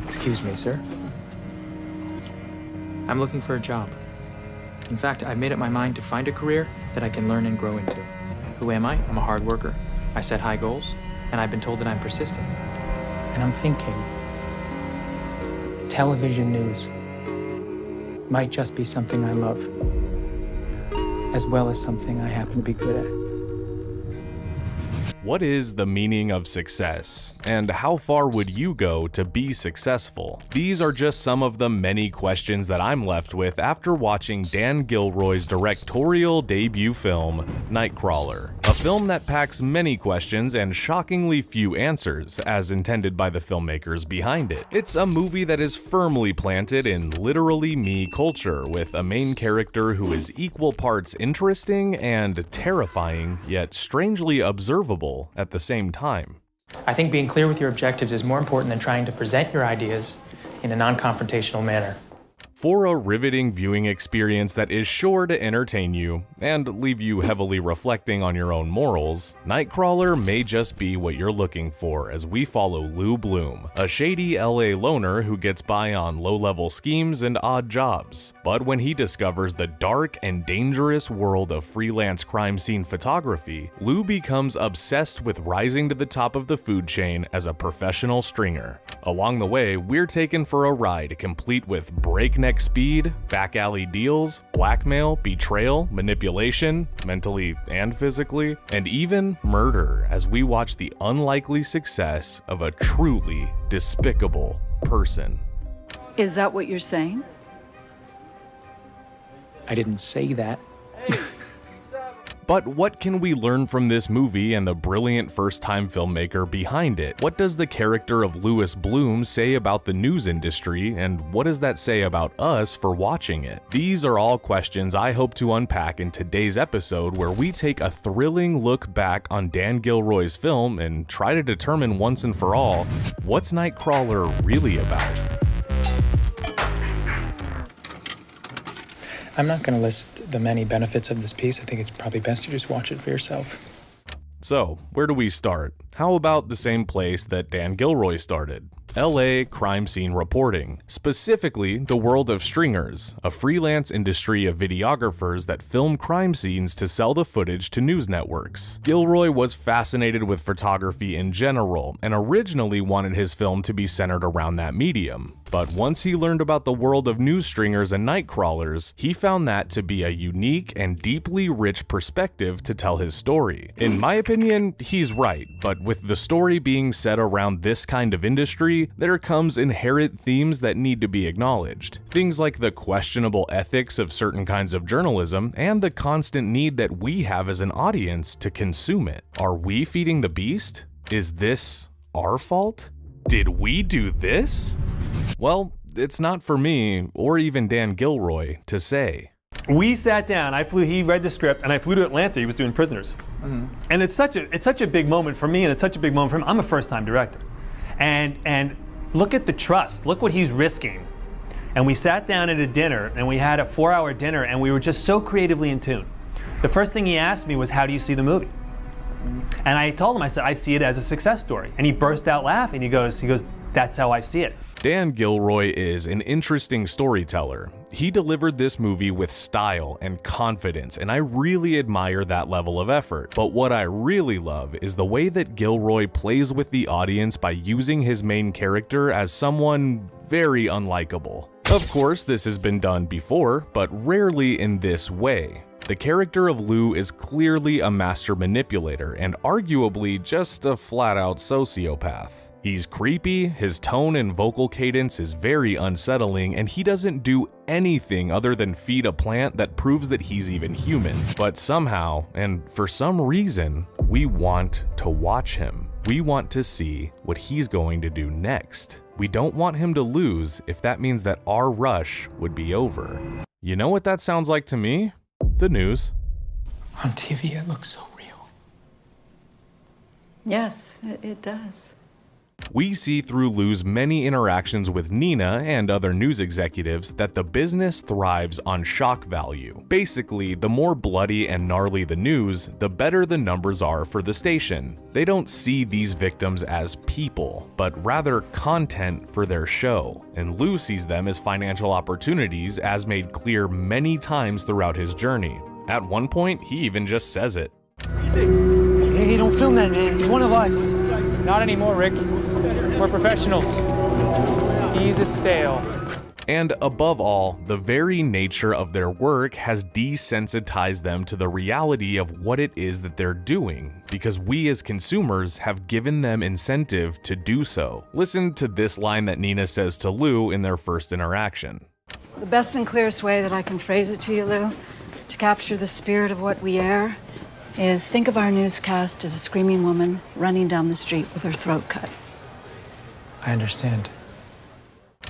Excuse me, sir. I'm looking for a job. In fact, I've made up my mind to find a career that I can learn and grow into. Who am I? I'm a hard worker. I set high goals, and I've been told that I'm persistent. And I'm thinking, television news might just be something I love, as well as something I happen to be good at. What is the meaning of success? And how far would you go to be successful? These are just some of the many questions that I'm left with after watching Dan Gilroy's directorial debut film, Nightcrawler. A film that packs many questions and shockingly few answers, as intended by the filmmakers behind it. It's a movie that is firmly planted in literally me culture, with a main character who is equal parts interesting and terrifying, yet strangely observable at the same time. I think being clear with your objectives is more important than trying to present your ideas in a non-confrontational manner. For a riveting viewing experience that is sure to entertain you and leave you heavily reflecting on your own morals, Nightcrawler may just be what you're looking for as we follow Lou Bloom, a shady LA loner who gets by on low-level schemes and odd jobs. But when he discovers the dark and dangerous world of freelance crime scene photography, Lou becomes obsessed with rising to the top of the food chain as a professional stringer. Along the way, we're taken for a ride complete with breakneck speed, back alley deals, blackmail, betrayal, manipulation, mentally and physically, and even murder as we watch the unlikely success of a truly despicable person. Is that what you're saying? I didn't say that. But what can we learn from this movie and the brilliant first-time filmmaker behind it? What does the character of Louis Bloom say about the news industry, and what does that say about us for watching it? These are all questions I hope to unpack in today's episode, where we take a thrilling look back on Dan Gilroy's film and try to determine once and for all, what's Nightcrawler really about? I'm not going to list the many benefits of this piece. I think it's probably best to just watch it for yourself. So, where do we start? How about the same place that Dan Gilroy started? LA crime scene reporting, specifically the world of stringers, a freelance industry of videographers that film crime scenes to sell the footage to news networks. Gilroy was fascinated with photography in general and originally wanted his film to be centered around that medium. But once he learned about the world of news stringers and night crawlers, he found that to be a unique and deeply rich perspective to tell his story. In my opinion, he's right, but with the story being set around this kind of industry, there comes inherent themes that need to be acknowledged. Things like the questionable ethics of certain kinds of journalism and the constant need that we have as an audience to consume it. Are we feeding the beast? Is this our fault? Did we do this? Well, it's not for me, or even Dan Gilroy, to say. We sat down, he read the script, and I flew to Atlanta. He was doing Prisoners. And it's such a big moment for me, and it's such a big moment for him. I'm a first-time director. And look at the trust. Look what he's risking. And we sat down at a dinner, and we had a 4-hour dinner, and we were just so creatively in tune. The first thing he asked me was, how do you see the movie? And I told him, I said, I see it as a success story. And he burst out laughing. He goes, that's how I see it. Dan Gilroy is an interesting storyteller. He delivered this movie with style and confidence, and I really admire that level of effort. But what I really love is the way that Gilroy plays with the audience by using his main character as someone very unlikable. Of course, this has been done before, but rarely in this way. The character of Lou is clearly a master manipulator and arguably just a flat-out sociopath. He's creepy, his tone and vocal cadence is very unsettling, and he doesn't do anything other than feed a plant that proves that he's even human. But somehow, and for some reason, we want to watch him. We want to see what he's going to do next. We don't want him to lose if that means that our rush would be over. You know what that sounds like to me? The news. On TV, it looks so real. Yes, it does. We see through Lou's many interactions with Nina and other news executives that the business thrives on shock value. Basically, the more bloody and gnarly the news, the better the numbers are for the station. They don't see these victims as people, but rather content for their show, and Lou sees them as financial opportunities, as made clear many times throughout his journey. At one point, he even just says it. Hey, don't film that, man. He's one of us. Not anymore, Rick. We're professionals. Ease a sail. And above all, the very nature of their work has desensitized them to the reality of what it is that they're doing, because we as consumers have given them incentive to do so. Listen to this line that Nina says to Lou in their first interaction. The best and clearest way that I can phrase it to you, Lou, to capture the spirit of what we air, is think of our newscast as a screaming woman running down the street with her throat cut. I understand.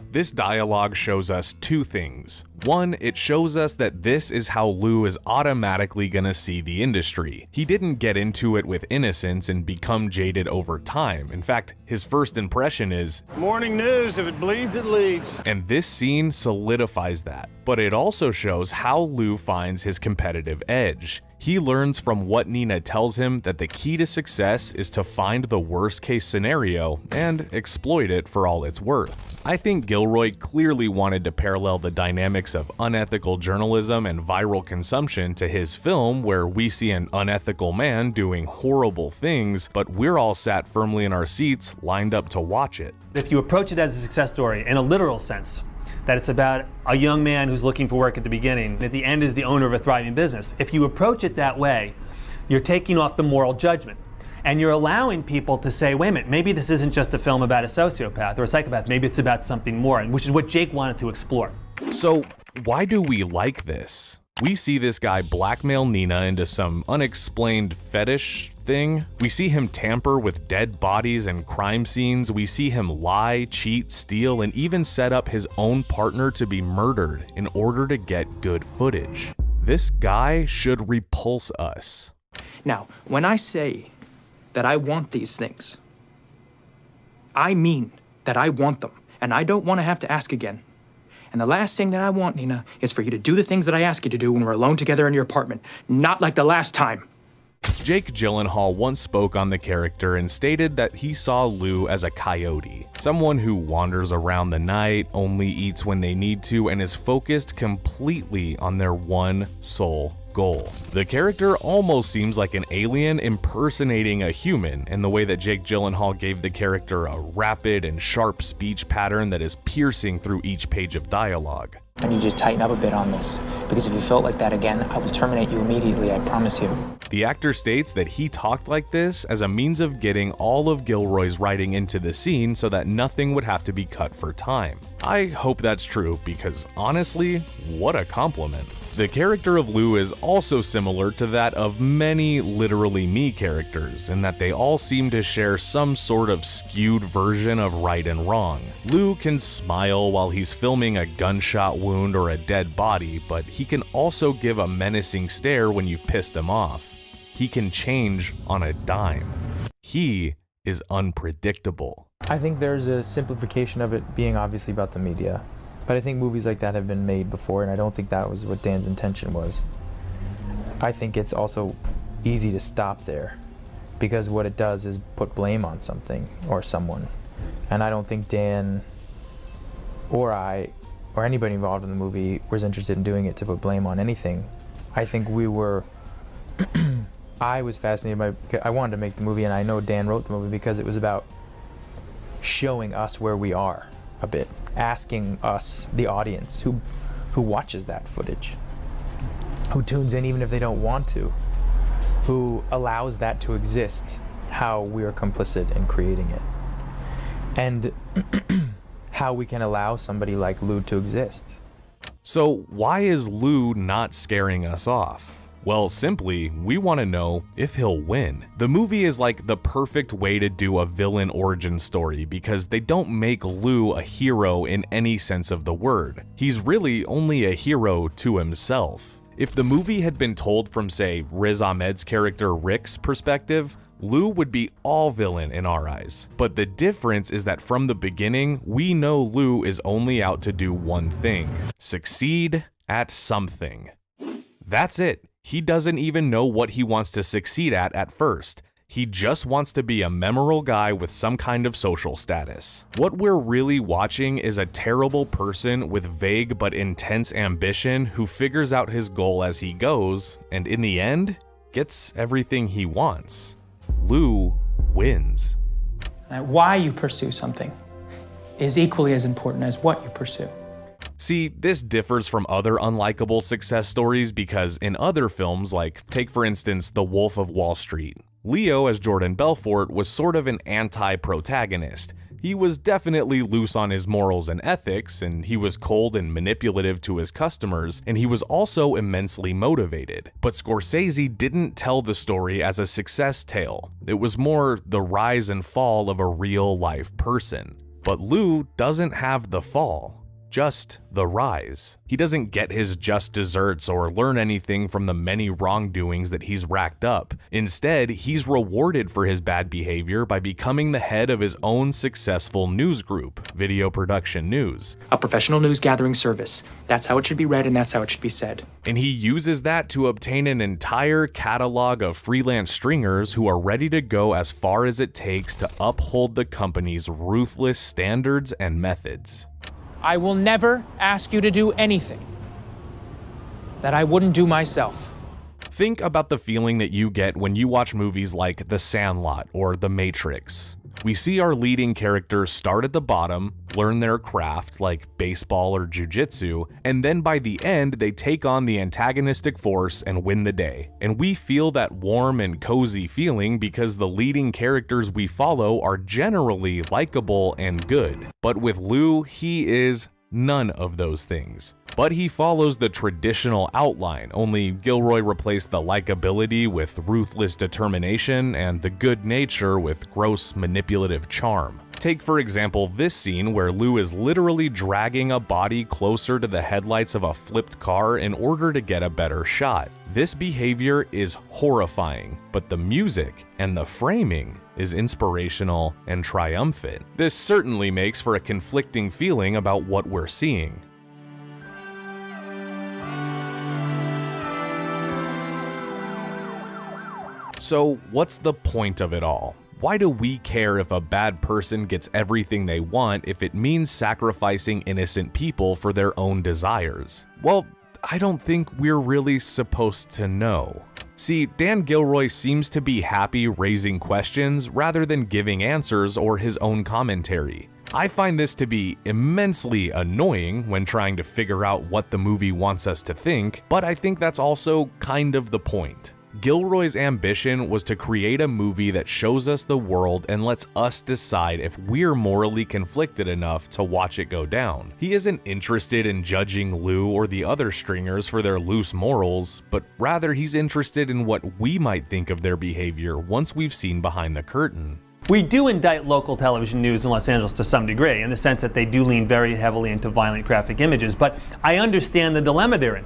This dialogue shows us two things. One, it shows us that this is how Lou is automatically gonna see the industry. He didn't get into it with innocence and become jaded over time. In fact, his first impression is, morning news, if it bleeds, it leads. And this scene solidifies that. But it also shows how Lou finds his competitive edge. He learns from what Nina tells him that the key to success is to find the worst case scenario and exploit it for all it's worth. I think Gilroy clearly wanted to parallel the dynamics of unethical journalism and viral consumption to his film, where we see an unethical man doing horrible things, but we're all sat firmly in our seats, lined up to watch it. If you approach it as a success story in a literal sense, that it's about a young man who's looking for work at the beginning, and at the end is the owner of a thriving business. If you approach it that way, you're taking off the moral judgment. And you're allowing people to say, wait a minute, maybe this isn't just a film about a sociopath or a psychopath, maybe it's about something more, which is what Jake wanted to explore. So, why do we like this? We see this guy blackmail Nina into some unexplained fetish thing. We see him tamper with dead bodies and crime scenes. We see him lie, cheat, steal, and even set up his own partner to be murdered in order to get good footage. This guy should repulse us. Now, when I say that I want these things, I mean that I want them, and I don't want to have to ask again. And the last thing that I want, Nina, is for you to do the things that I ask you to do when we're alone together in your apartment. Not like the last time. Jake Gyllenhaal once spoke on the character and stated that he saw Lou as a coyote, someone who wanders around the night, only eats when they need to, and is focused completely on their one sole goal. The character almost seems like an alien impersonating a human in the way that Jake Gyllenhaal gave the character a rapid and sharp speech pattern that is piercing through each page of dialogue. I need you to tighten up a bit on this, because if you felt like that again, I will terminate you immediately, I promise you. The actor states that he talked like this as a means of getting all of Gilroy's writing into the scene so that nothing would have to be cut for time. I hope that's true, because honestly, what a compliment. The character of Lou is also similar to that of many Literally Me characters, in that they all seem to share some sort of skewed version of right and wrong. Lou can smile while he's filming a gunshot wound or a dead body, but he can also give a menacing stare when you've pissed him off. He can change on a dime. He is unpredictable. I think there's a simplification of it being obviously about the media, but I think movies like that have been made before, and I don't think that was what Dan's intention was. I think it's also easy to stop there, because what it does is put blame on something or someone, and I don't think Dan or I or anybody involved in the movie was interested in doing it to put blame on anything. I think we were I was fascinated by, I wanted to make the movie, and I know Dan wrote the movie because it was about showing us where we are a bit, asking us, the audience, who watches that footage, who tunes in even if they don't want to, who allows that to exist, how we're complicit in creating it, and how we can allow somebody like Lou to exist. So why is Lou not scaring us off? Well, simply, we want to know if he'll win. The movie is like the perfect way to do a villain origin story because they don't make Lou a hero in any sense of the word. He's really only a hero to himself. If the movie had been told from, say, Riz Ahmed's character Rick's perspective, Lou would be all villain in our eyes. But the difference is that from the beginning, we know Lou is only out to do one thing: succeed at something. That's it. He doesn't even know what he wants to succeed at first. He just wants to be a memorable guy with some kind of social status. What we're really watching is a terrible person with vague but intense ambition who figures out his goal as he goes, and in the end, gets everything he wants. Lou wins. Why you pursue something is equally as important as what you pursue. See, this differs from other unlikable success stories because in other films, like take for instance The Wolf of Wall Street, Leo as Jordan Belfort was sort of an anti-protagonist. He was definitely loose on his morals and ethics, and he was cold and manipulative to his customers, and he was also immensely motivated. But Scorsese didn't tell the story as a success tale. It was more the rise and fall of a real-life person. But Lou doesn't have the fall, just the rise. He doesn't get his just desserts or learn anything from the many wrongdoings that he's racked up. Instead, he's rewarded for his bad behavior by becoming the head of his own successful news group, Video Production News. A professional news gathering service. That's how it should be read and that's how it should be said. And he uses that to obtain an entire catalog of freelance stringers who are ready to go as far as it takes to uphold the company's ruthless standards and methods. I will never ask you to do anything that I wouldn't do myself. Think about the feeling that you get when you watch movies like The Sandlot or The Matrix. We see our leading characters start at the bottom, learn their craft like baseball or jiu-jitsu, and then by the end they take on the antagonistic force and win the day. And we feel that warm and cozy feeling because the leading characters we follow are generally likable and good. But with Lou, he is none of those things. But he follows the traditional outline, only Gilroy replaced the likability with ruthless determination and the good nature with gross manipulative charm. Take for example this scene where Lou is literally dragging a body closer to the headlights of a flipped car in order to get a better shot. This behavior is horrifying, but the music and the framing is inspirational and triumphant. This certainly makes for a conflicting feeling about what we're seeing. So what's the point of it all? Why do we care if a bad person gets everything they want if it means sacrificing innocent people for their own desires? Well, I don't think we're really supposed to know. See, Dan Gilroy seems to be happy raising questions rather than giving answers or his own commentary. I find this to be immensely annoying when trying to figure out what the movie wants us to think, but I think that's also kind of the point. Gilroy's ambition was to create a movie that shows us the world and lets us decide if we're morally conflicted enough to watch it go down. He isn't interested in judging Lou or the other stringers for their loose morals, but rather he's interested in what we might think of their behavior once we've seen behind the curtain. We do indict local television news in Los Angeles to some degree, in the sense that they do lean very heavily into violent graphic images, but I understand the dilemma they're in.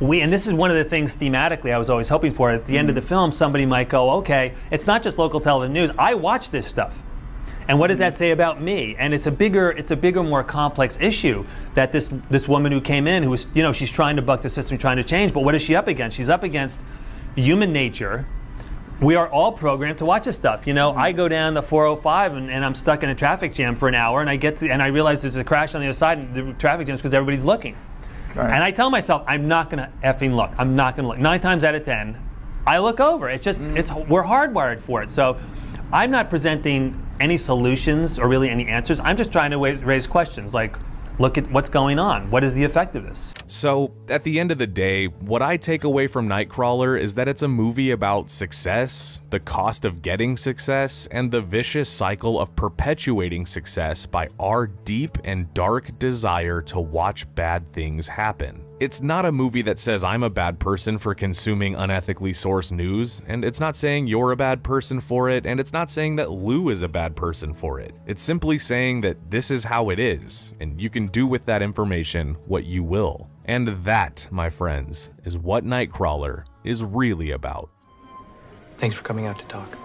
And this is one of the things thematically I was always hoping for. At the end of the film, somebody might go, okay, it's not just local television news. I watch this stuff. And what does that say about me? And it's a bigger, more complex issue that this woman who came in, who was, she's trying to buck the system, trying to change, but what is she up against? She's up against human nature. We are all programmed to watch this stuff. I go down the 405 and I'm stuck in a traffic jam for an hour, and I realize there's a crash on the other side, and the traffic jam is because everybody's looking. Right. And I tell myself, I'm not gonna effing look. I'm not gonna look. 9 times out of 10, I look over. It's just, we're hardwired for it. So I'm not presenting any solutions or really any answers. I'm just trying to raise questions like, look at what's going on. What is the effect of this? So, at the end of the day, what I take away from Nightcrawler is that it's a movie about success, the cost of getting success, and the vicious cycle of perpetuating success by our deep and dark desire to watch bad things happen. It's not a movie that says I'm a bad person for consuming unethically sourced news, and it's not saying you're a bad person for it, and it's not saying that Lou is a bad person for it. It's simply saying that this is how it is, and you can do with that information what you will. And that, my friends, is what Nightcrawler is really about. Thanks for coming out to talk.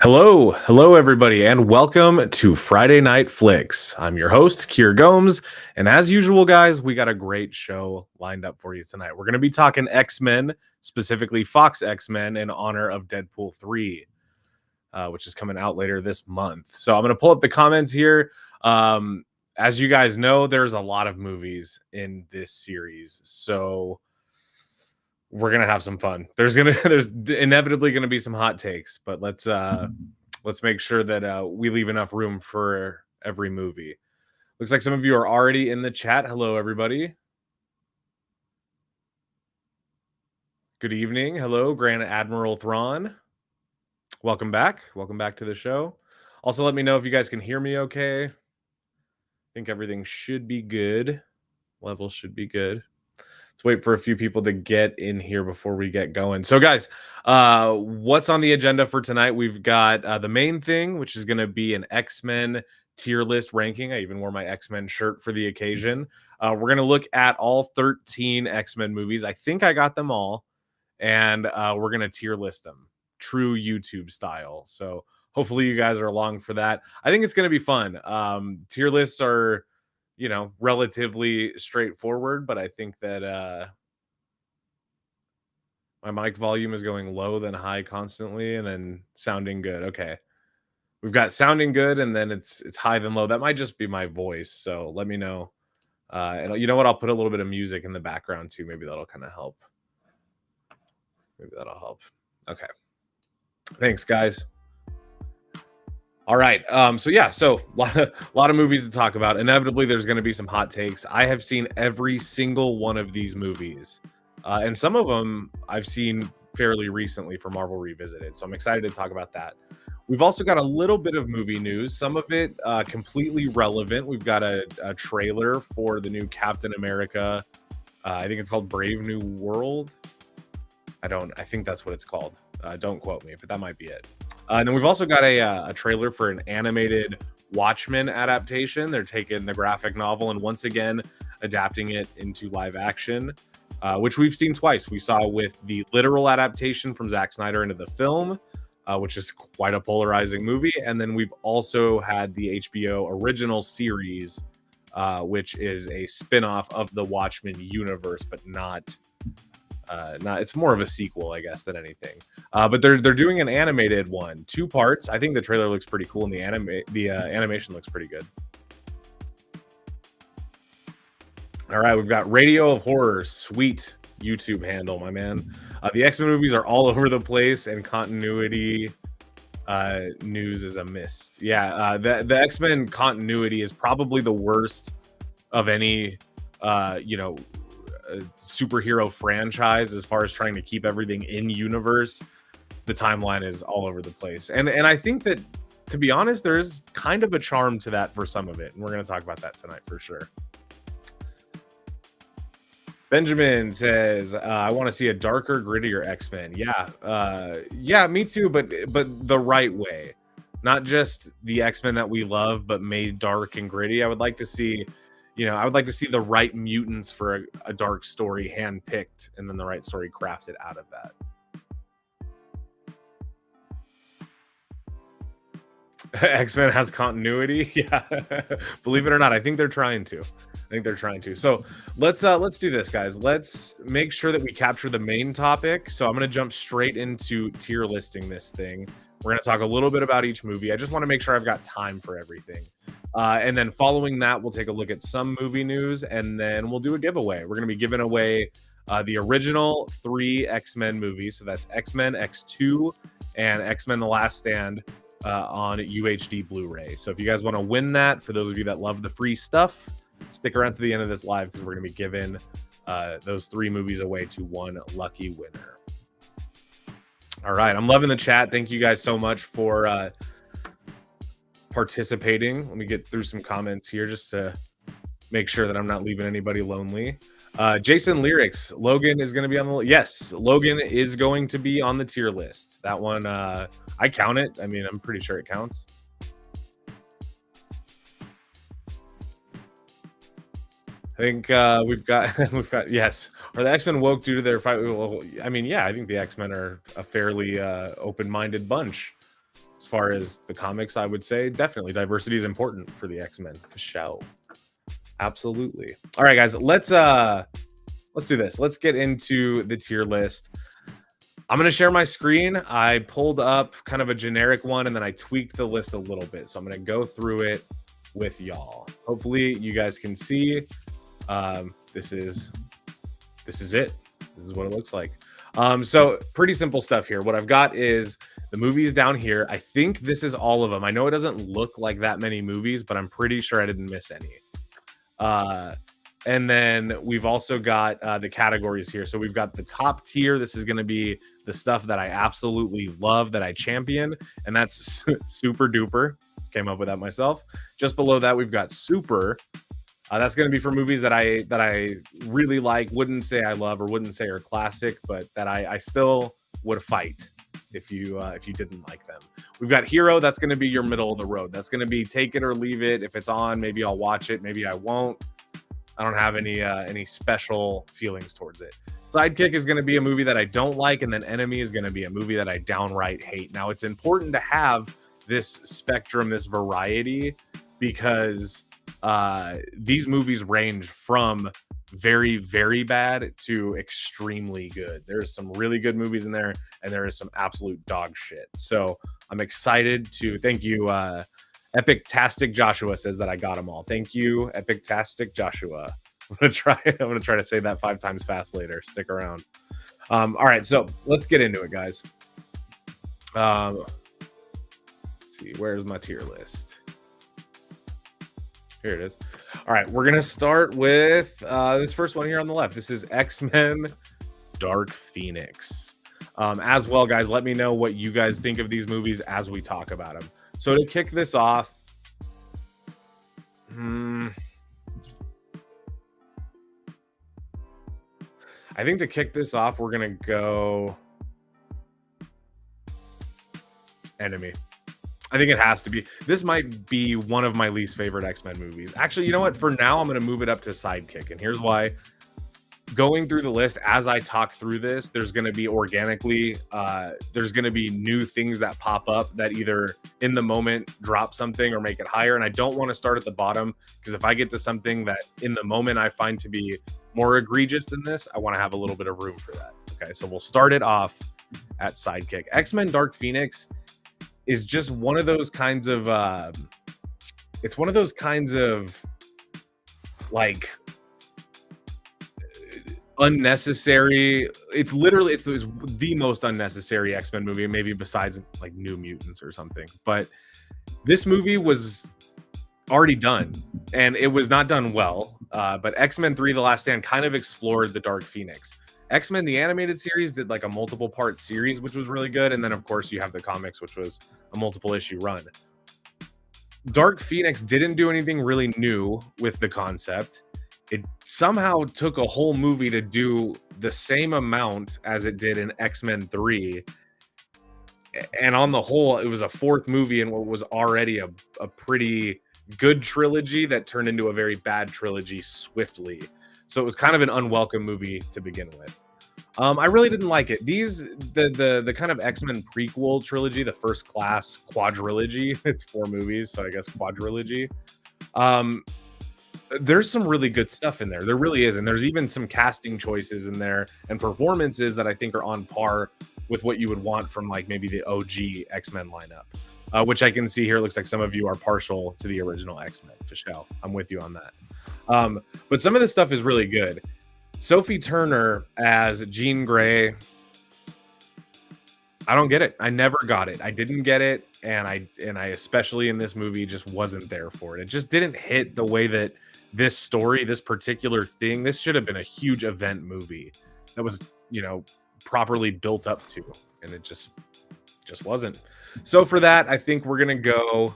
Hello everybody, and welcome to Friday Night Flicks. I'm your host, Kier Gomes, and as usual, guys, we got a great show lined up for you tonight. We're going to be talking X-Men, specifically Fox X-Men, in honor of Deadpool 3, which is coming out later this month. So I'm going to pull up the comments here. As you guys know, there's a lot of movies in this series, so we're gonna have some fun. There's inevitably gonna be some hot takes, but let's make sure that we leave enough room for every movie. Looks like some of you are already in the chat. Hello, everybody. Good evening. Hello, Grand Admiral Thrawn. Welcome back. Welcome back to the show. Also, let me know if you guys can hear me okay. I think everything should be good. Level should be good. Let's wait for a few people to get in here before we get going. So, guys, what's on the agenda for tonight? We've got the main thing, which is going to be an X-Men tier list ranking. I even wore my X-Men shirt for the occasion. We're going to look at all 13 X-Men movies. I think I got them all. And we're going to tier list them, true YouTube style. So hopefully you guys are along for that. I think it's going to be fun. Tier lists are, relatively straightforward, but I think that my mic volume is going low then high constantly and then sounding good. Okay. We've got sounding good and then it's high then low. That might just be my voice. So let me know. And you know what? I'll put a little bit of music in the background too. Maybe that'll kind of help. Maybe that'll help. Okay. Thanks, guys. All right. So a lot of movies to talk about. Inevitably, there's going to be some hot takes. I have seen every single one of these movies. And some of them I've seen fairly recently for Marvel Revisited. So I'm excited to talk about that. We've also got a little bit of movie news. Some of it completely relevant. We've got a trailer for the new Captain America. I think it's called Brave New World. I think that's what it's called. Don't quote me, but that might be it. And then we've also got a trailer for an animated Watchmen adaptation. They're taking the graphic novel and once again adapting it into live action, which we've seen twice. We saw with the literal adaptation from Zack Snyder into the film, which is quite a polarizing movie. And then we've also had the HBO original series, which is a spin-off of the Watchmen universe, but not it's more of a sequel, I guess, than anything. But they're doing an animated one, 2 parts. I think the trailer looks pretty cool, and the animation looks pretty good. All right, we've got Radio of Horror, sweet YouTube handle, my man. The X-Men movies are all over the place, and continuity news is a miss. Yeah, the X-Men continuity is probably the worst of any, superhero franchise as far as trying to keep everything in universe. The timeline is all over the place, and I think that, to be honest, there is kind of a charm to that for some of it, and we're going to talk about that tonight for sure. Benjamin says, I want to see a darker, grittier X-Men. Yeah, me too, but the right way, not just the X-Men that we love, but made dark and gritty. I would like to see the right mutants for a dark story handpicked, and then the right story crafted out of that. X-Men has continuity. Yeah, believe it or not, I think they're trying to. So let's do this, guys. Let's make sure that we capture the main topic. So I'm going to jump straight into tier listing this thing. We're going to talk a little bit about each movie. I just want to make sure I've got time for everything. And then following that, we'll take a look at some movie news, and then we'll do a giveaway. We're going to be giving away the original 3 X-Men movies. So that's X-Men X2 and X-Men The Last Stand on UHD Blu-ray. So if you guys want to win that, for those of you that love the free stuff, stick around to the end of this live, because we're going to be giving those 3 movies away to one lucky winner. All right. I'm loving the chat. Thank you guys so much for participating. Let me get through some comments here just to make sure that I'm not leaving anybody lonely. Jason Lyrics, Logan is going to be on the list. Yes, Logan is going to be on the tier list. That one, I count it. I mean, I'm pretty sure it counts. I think we've got yes. Are the X-Men woke due to their fight? Well, I mean, yeah, I think the X-Men are a fairly open-minded bunch as far as the comics, I would say definitely diversity is important for the X-Men for sure. Absolutely. All right, guys, let's do this. Let's get into the tier list. I'm going to share my screen. I pulled up kind of a generic one, and then I tweaked the list a little bit. So I'm going to go through it with y'all. Hopefully you guys can see. This is it. This is what it looks like. So pretty simple stuff here. What I've got is the movies down here. I think this is all of them. I know it doesn't look like that many movies, but I'm pretty sure I didn't miss any. And then we've also got the categories here. So we've got the top tier. This is going to be the stuff that I absolutely love, that I champion, and that's super duper. Came up with that myself. Just below that, we've got super. That's going to be for movies that I really like, wouldn't say I love or wouldn't say are classic, but that I still would fight if you didn't like them. We've got hero. That's going to be your middle of the road. That's going to be take it or leave it. If it's on, maybe I'll watch it, maybe I won't. I don't have any special feelings towards it. Sidekick is going to be a movie that I don't like, and then Enemy is going to be a movie that I downright hate. Now, it's important to have this spectrum, this variety, because these movies range from very, very bad to extremely good. There's some really good movies in there, and there is some absolute dog shit. So I'm excited to thank you. Epic-tastic Joshua says that I got them all. Thank you, Epic-tastic Joshua. I'm gonna try to say that 5 times fast later. Stick around. All right, so let's get into it, guys. Let's see, where's my tier list? Here it is. All right, we're gonna start with this first one here on the left. This is X-Men Dark Phoenix. As well, guys, let me know what you guys think of these movies as we talk about them. So to kick this off, I think to kick this off, we're going to go Enemy. I think it has to be. This might be one of my least favorite X-Men movies. Actually, you know what? For now, I'm going to move it up to Sidekick. And here's why. Going through the list, as I talk through this, there's going to be organically, there's going to be new things that pop up that either in the moment drop something or make it higher. And I don't want to start at the bottom, because if I get to something that in the moment I find to be more egregious than this, I want to have a little bit of room for that. Okay, so we'll start it off at Sidekick. X-Men Dark Phoenix is just one of those kinds of, it's one of those kinds of like unnecessary. It's literally it's the most unnecessary X-Men movie, maybe besides like New Mutants or something. But this movie was already done, and it was not done well. But X-Men 3: The Last Stand kind of explored the Dark Phoenix. X-Men the animated series did like a multiple part series, which was really good, and then of course you have the comics, which was a multiple issue run. Dark Phoenix didn't do anything really new with the concept. It somehow took a whole movie to do the same amount as it did in X-Men 3. And on the whole, it was a 4th movie in what was already a pretty good trilogy that turned into a very bad trilogy swiftly. So it was kind of an unwelcome movie to begin with. I really didn't like it. The kind of X-Men prequel trilogy, the First Class quadrilogy, it's 4 movies, so I guess quadrilogy. There's some really good stuff in there. There really is. And there's even some casting choices in there and performances that I think are on par with what you would want from like maybe the OG X-Men lineup, which I can see here. Looks like some of you are partial to the original X-Men. For sure. I'm with you on that. But some of this stuff is really good. Sophie Turner as Jean Grey. I don't get it. I never got it. I didn't get it. And I especially in this movie just wasn't there for it. It just didn't hit the way that this story, this particular thing, this should have been a huge event movie that was, properly built up to, and it just wasn't. So for that, I think we're gonna go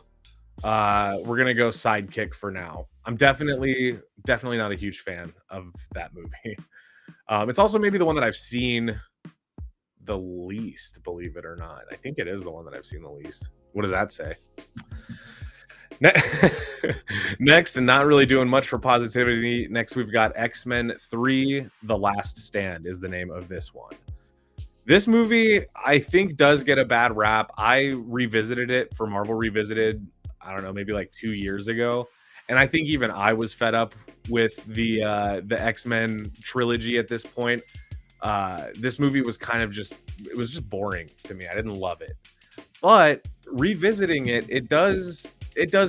Sidekick for now. I'm definitely not a huge fan of that movie. It's also maybe the one that I've seen the least, believe it or not. I think it is the one that I've seen the least. What does that say? Next, and not really doing much for positivity. Next, we've got X-Men 3: The Last Stand is the name of this one. This movie, I think, does get a bad rap. I revisited it for Marvel Revisited, I don't know, maybe like 2 years ago, and I think even I was fed up with the X-Men trilogy at this point. This movie was kind of just, it was just boring to me. I didn't love it. But revisiting it, it does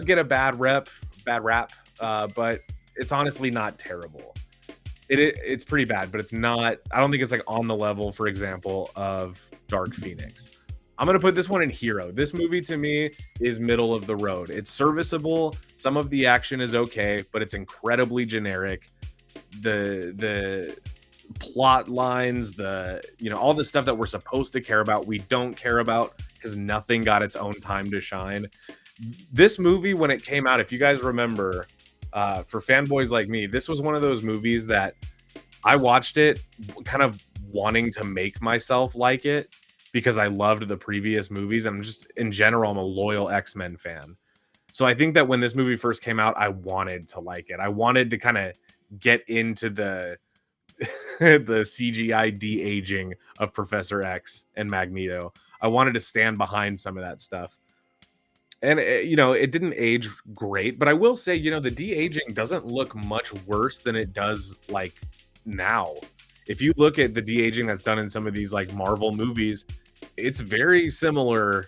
get a bad rap, but it's honestly not terrible. It's pretty bad, but it's not, I don't think it's like on the level, for example, of Dark Phoenix. I'm going to put this one in Hero. This movie to me is middle of the road. It's serviceable. Some of the action is okay, but it's incredibly generic. The plot lines, all the stuff that we're supposed to care about, we don't care about because nothing got its own time to shine. This movie, when it came out, if you guys remember, for fanboys like me, this was one of those movies that I watched it kind of wanting to make myself like it because I loved the previous movies. I'm just, in general, I'm a loyal X-Men fan. So I think that when this movie first came out, I wanted to like it. I wanted to kind of get into the the CGI de-aging of Professor X and Magneto. I wanted to stand behind some of that stuff. And, it didn't age great, but I will say, the de-aging doesn't look much worse than it does, like, now. If you look at the de-aging that's done in some of these, like, Marvel movies, it's very similar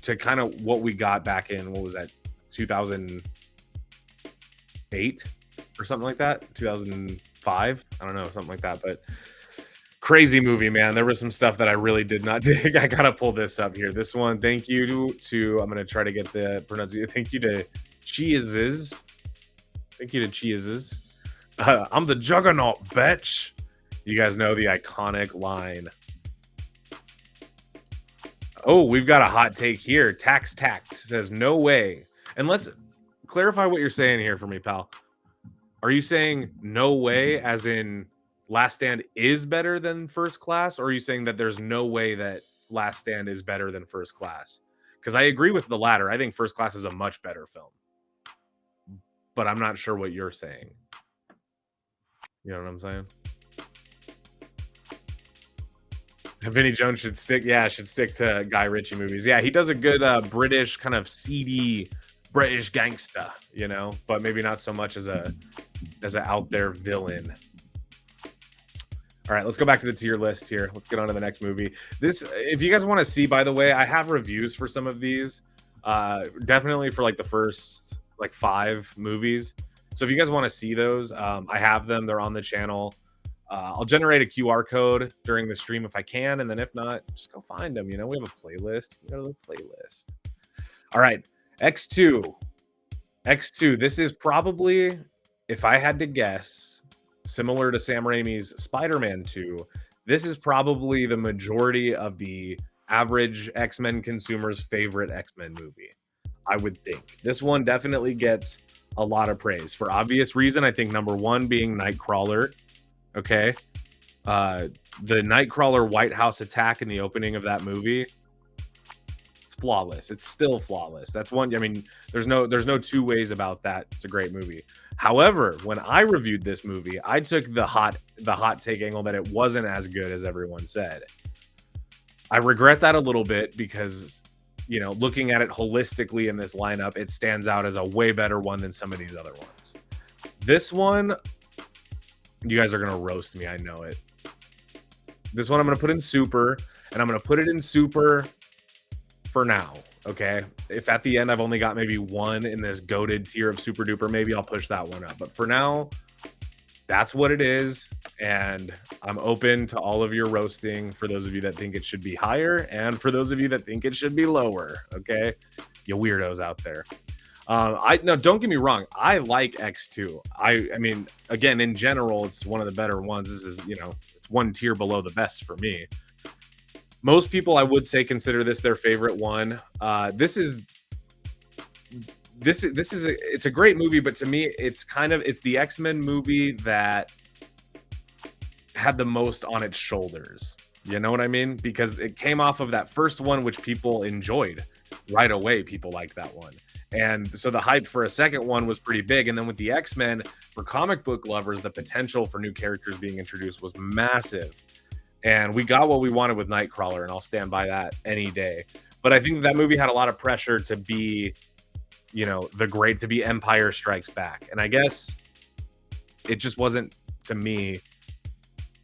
to kind of what we got back in, what was that, 2008 or something like that? 2005? I don't know, something like that, but crazy movie, man. There was some stuff that I really did not dig. I gotta pull this up here. This one, thank you to I'm gonna try to get the pronunciation. Thank you to Cheeses. Thank you to Cheeses. I'm the Juggernaut, bitch. You guys know the iconic line. Oh, we've got a hot take here. Tact says no way. And let's clarify what you're saying here for me, pal. Are you saying no way as in Last Stand is better than First Class, or are you saying that there's no way that Last Stand is better than First Class? Because I agree with the latter. I think First Class is a much better film. But I'm not sure what you're saying. You know what I'm saying? Vinnie Jones should stick to Guy Ritchie movies. Yeah, he does a good British kind of seedy British gangster, but maybe not so much as an out there villain. All right, let's go back to the tier list here. Let's get on to the next movie. This, if you guys want to see, by the way, I have reviews for some of these. Definitely for like the first 5 movies. So if you guys want to see those, I have them. They're on the channel. I'll generate a QR code during the stream if I can, and then if not, just go find them. We have a playlist. We got a playlist. All right, X2. This is probably, if I had to guess, similar to Sam Raimi's Spider-Man 2, this is probably the majority of the average X-Men consumer's favorite X-Men movie, I would think. This one definitely gets a lot of praise for obvious reason. I think number one being Nightcrawler. Okay. The Nightcrawler White House attack in the opening of that movie, it's flawless. It's still flawless. That's one. I mean, there's no two ways about that. It's a great movie. However, when I reviewed this movie, I took the hot take angle that it wasn't as good as everyone said. I regret that a little bit because, looking at it holistically in this lineup, it stands out as a way better one than some of these other ones. This one, you guys are going to roast me. I know it. This one I'm going to put in super, and I'm going to put it in super for now. Okay. If at the end I've only got maybe one in this goated tier of super duper, maybe I'll push that one up. But for now, that's what it is. And I'm open to all of your roasting for those of you that think it should be higher and for those of you that think it should be lower. Okay. You weirdos out there. No, don't get me wrong. I like X2. I mean, again, in general, it's one of the better ones. This is, it's one tier below the best for me. Most people, I would say, consider this their favorite one. It's a great movie, but to me, it's the X-Men movie that had the most on its shoulders. You know what I mean? Because it came off of that first one, which people enjoyed right away. People liked that one. And so the hype for a second one was pretty big. And then with the X-Men, for comic book lovers, the potential for new characters being introduced was massive. And we got what we wanted with Nightcrawler, and I'll stand by that any day. But I think that movie had a lot of pressure to be, you know, to be Empire Strikes Back. And I guess it just wasn't, to me,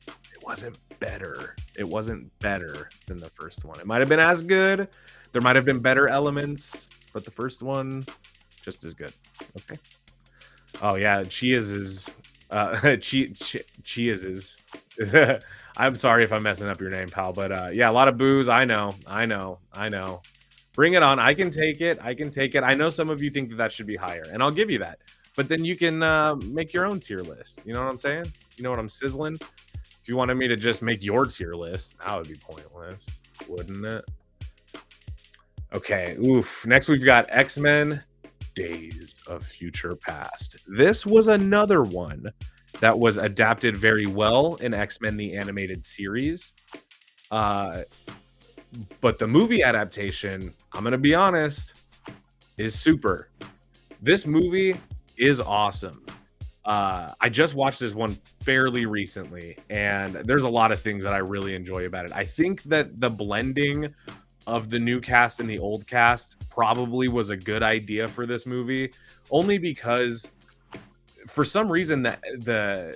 it wasn't better. It wasn't better than the first one. It might have been as good. There might have been better elements, but the first one, just as good. Okay. Oh, yeah. Chia's I'm sorry if I'm messing up your name, pal, but yeah, a lot of boos. I know. Bring it on. I can take it. I know some of you think that should be higher, and I'll give you that. But then you can make your own tier list. You know what I'm saying? You know what I'm sizzling? If you wanted me to just make your tier list, that would be pointless, wouldn't it? Okay. Oof. Next, we've got X-Men Days of Future Past. This was another one that was adapted very well in X-Men the Animated Series. But the movie adaptation, I'm going to be honest, is super. This movie is awesome. I just watched this one fairly recently, and there's a lot of things that I really enjoy about it. I think that the blending of the new cast and the old cast probably was a good idea for this movie, only because for some reason I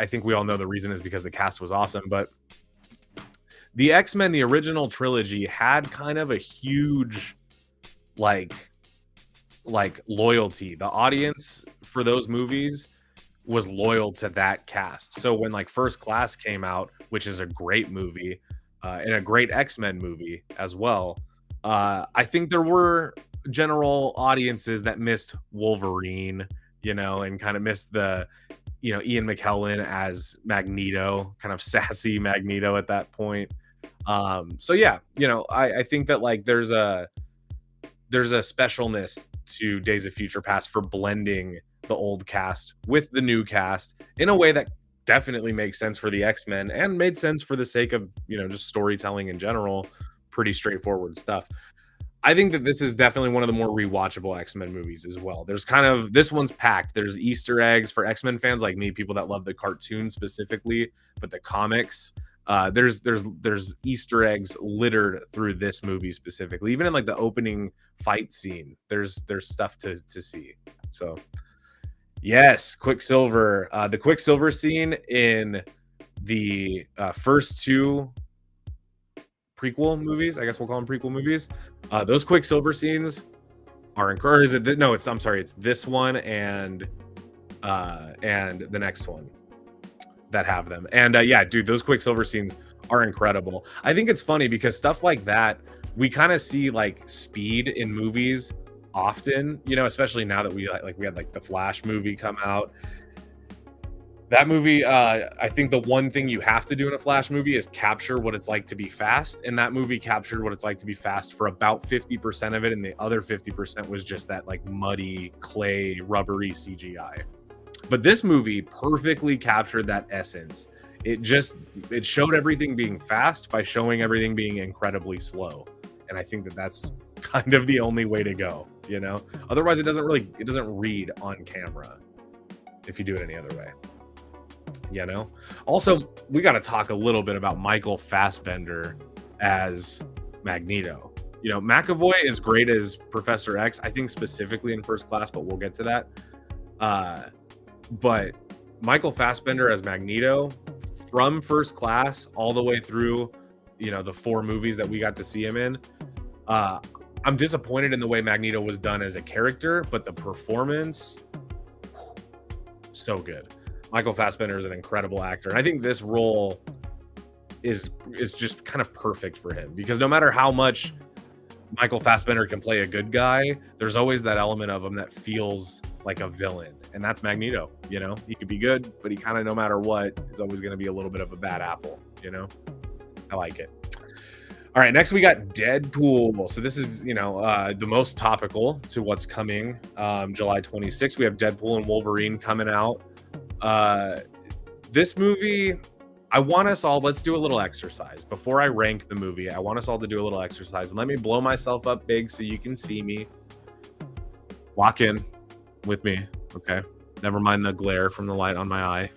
think we all know the reason is because the cast was awesome, but the X-Men, the original trilogy, had kind of a huge like loyalty. The audience for those movies was loyal to that cast. So when like First Class came out, which is a great movie, and a great X-Men movie as well, I think there were general audiences that missed Wolverine, you know, and kind of missed the, you know, Ian McKellen as Magneto, kind of sassy Magneto at that point. So yeah, you know, I think that like there's a specialness to Days of Future Past for blending the old cast with the new cast in a way that definitely makes sense for the X-Men and made sense for the sake of, you know, just storytelling in general. Pretty straightforward stuff. I think that this is definitely one of the more rewatchable X-Men movies as well. There's kind of, this one's packed. There's Easter eggs for X-Men fans like me, people that love the cartoon specifically, but the comics, there's Easter eggs littered through this movie specifically. Even in like the opening fight scene, there's stuff to see. So yes, Quicksilver. The Quicksilver scene in the first two prequel movies, I guess we'll call them prequel movies. Those Quicksilver scenes are incredible. I'm sorry, it's this one and the next one that have them. And yeah, dude, those Quicksilver scenes are incredible. I think it's funny because stuff like that, we kind of see like speed in movies often, you know, especially now that we had like the Flash movie come out. That movie, I think the one thing you have to do in a Flash movie is capture what it's like to be fast. And that movie captured what it's like to be fast for about 50% of it. And the other 50% was just that like muddy, clay, rubbery CGI. But this movie perfectly captured that essence. It showed everything being fast by showing everything being incredibly slow. And I think that that's kind of the only way to go, you know? Otherwise, it doesn't read on camera if you do it any other way. You know, also we got to talk a little bit about Michael Fassbender as Magneto. You know, McAvoy is great as Professor X, I think specifically in First Class, but we'll get to that. But Michael Fassbender as Magneto from First Class all the way through, you know, the 4 movies that we got to see him in. I'm disappointed in the way Magneto was done as a character, but the performance, so good. Michael Fassbender is an incredible actor. And I think this role is just kind of perfect for him because no matter how much Michael Fassbender can play a good guy, there's always that element of him that feels like a villain. And that's Magneto, you know? He could be good, but he kind of, no matter what, is always going to be a little bit of a bad apple, you know? I like it. All right, next we got Deadpool. So this is, you know, the most topical to what's coming. July 26th, we have Deadpool and Wolverine coming out. This movie, I want us all, let's do a little exercise. Before I rank the movie, I want us all to do a little exercise. And let me blow myself up big so you can see me. Lock in with me, okay? Never mind the glare from the light on my eye.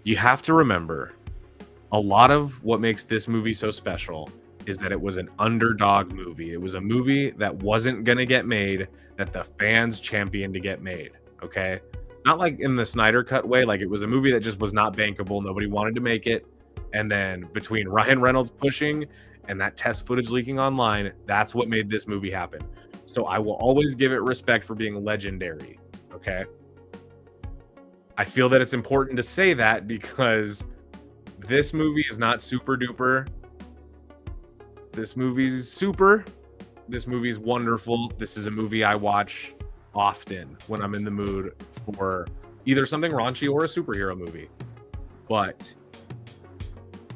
you have to remember a lot of what makes this movie so special is that it was an underdog movie. It was a movie that wasn't going to get made, that the fans championed to get made, okay? Not like in the Snyder Cut way, like it was a movie that just was not bankable. Nobody wanted to make it. And then between Ryan Reynolds pushing and that test footage leaking online, that's what made this movie happen. So I will always give it respect for being legendary, okay? I feel that it's important to say that because this movie is not super duper. This movie's super. This movie's wonderful. This is a movie I watch often when I'm in the mood for either something raunchy or a superhero movie. But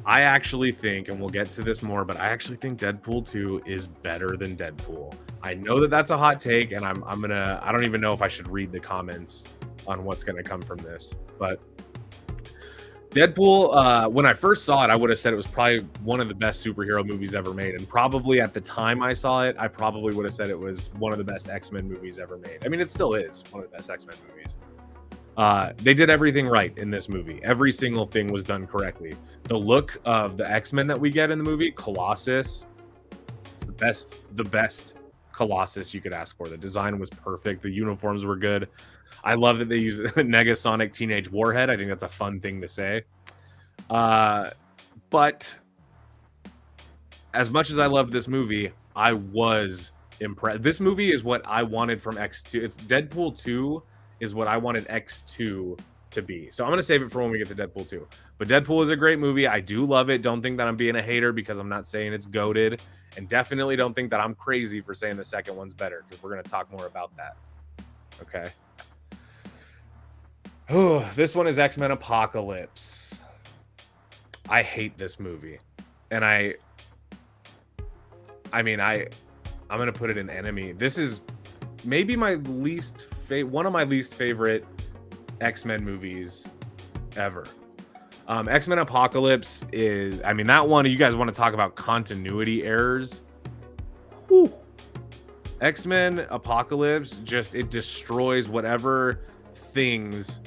I actually think, and we'll get to this more, but I actually think Deadpool 2 is better than Deadpool. I know that that's a hot take, and I don't even know if I should read the comments on what's gonna come from this, but Deadpool, when I first saw it, I would have said it was probably one of the best superhero movies ever made. And probably at the time I saw it, I probably would have said it was one of the best X-Men movies ever made. I mean, it still is one of the best X-Men movies. They did everything right in this movie. Every single thing was done correctly. The look of the X-Men that we get in the movie, Colossus, is the best Colossus you could ask for. The design was perfect. The uniforms were good. I love that they use Negasonic Teenage Warhead. I think that's a fun thing to say. But as much as I loved this movie, I was impressed. This movie is what I wanted from X2. It's Deadpool 2 is what I wanted X2 to be. So I'm going to save it for when we get to Deadpool 2. But Deadpool is a great movie. I do love it. Don't think that I'm being a hater because I'm not saying it's goated. And definitely don't think that I'm crazy for saying the second one's better, because we're going to talk more about that. Okay. Oh, this one is X-Men Apocalypse. I hate this movie. And I'm going to put it in enemy. This is maybe my one of my least favorite X-Men movies ever. X-Men Apocalypse is, that one, you guys want to talk about continuity errors? Whew. X-Men Apocalypse, it destroys whatever things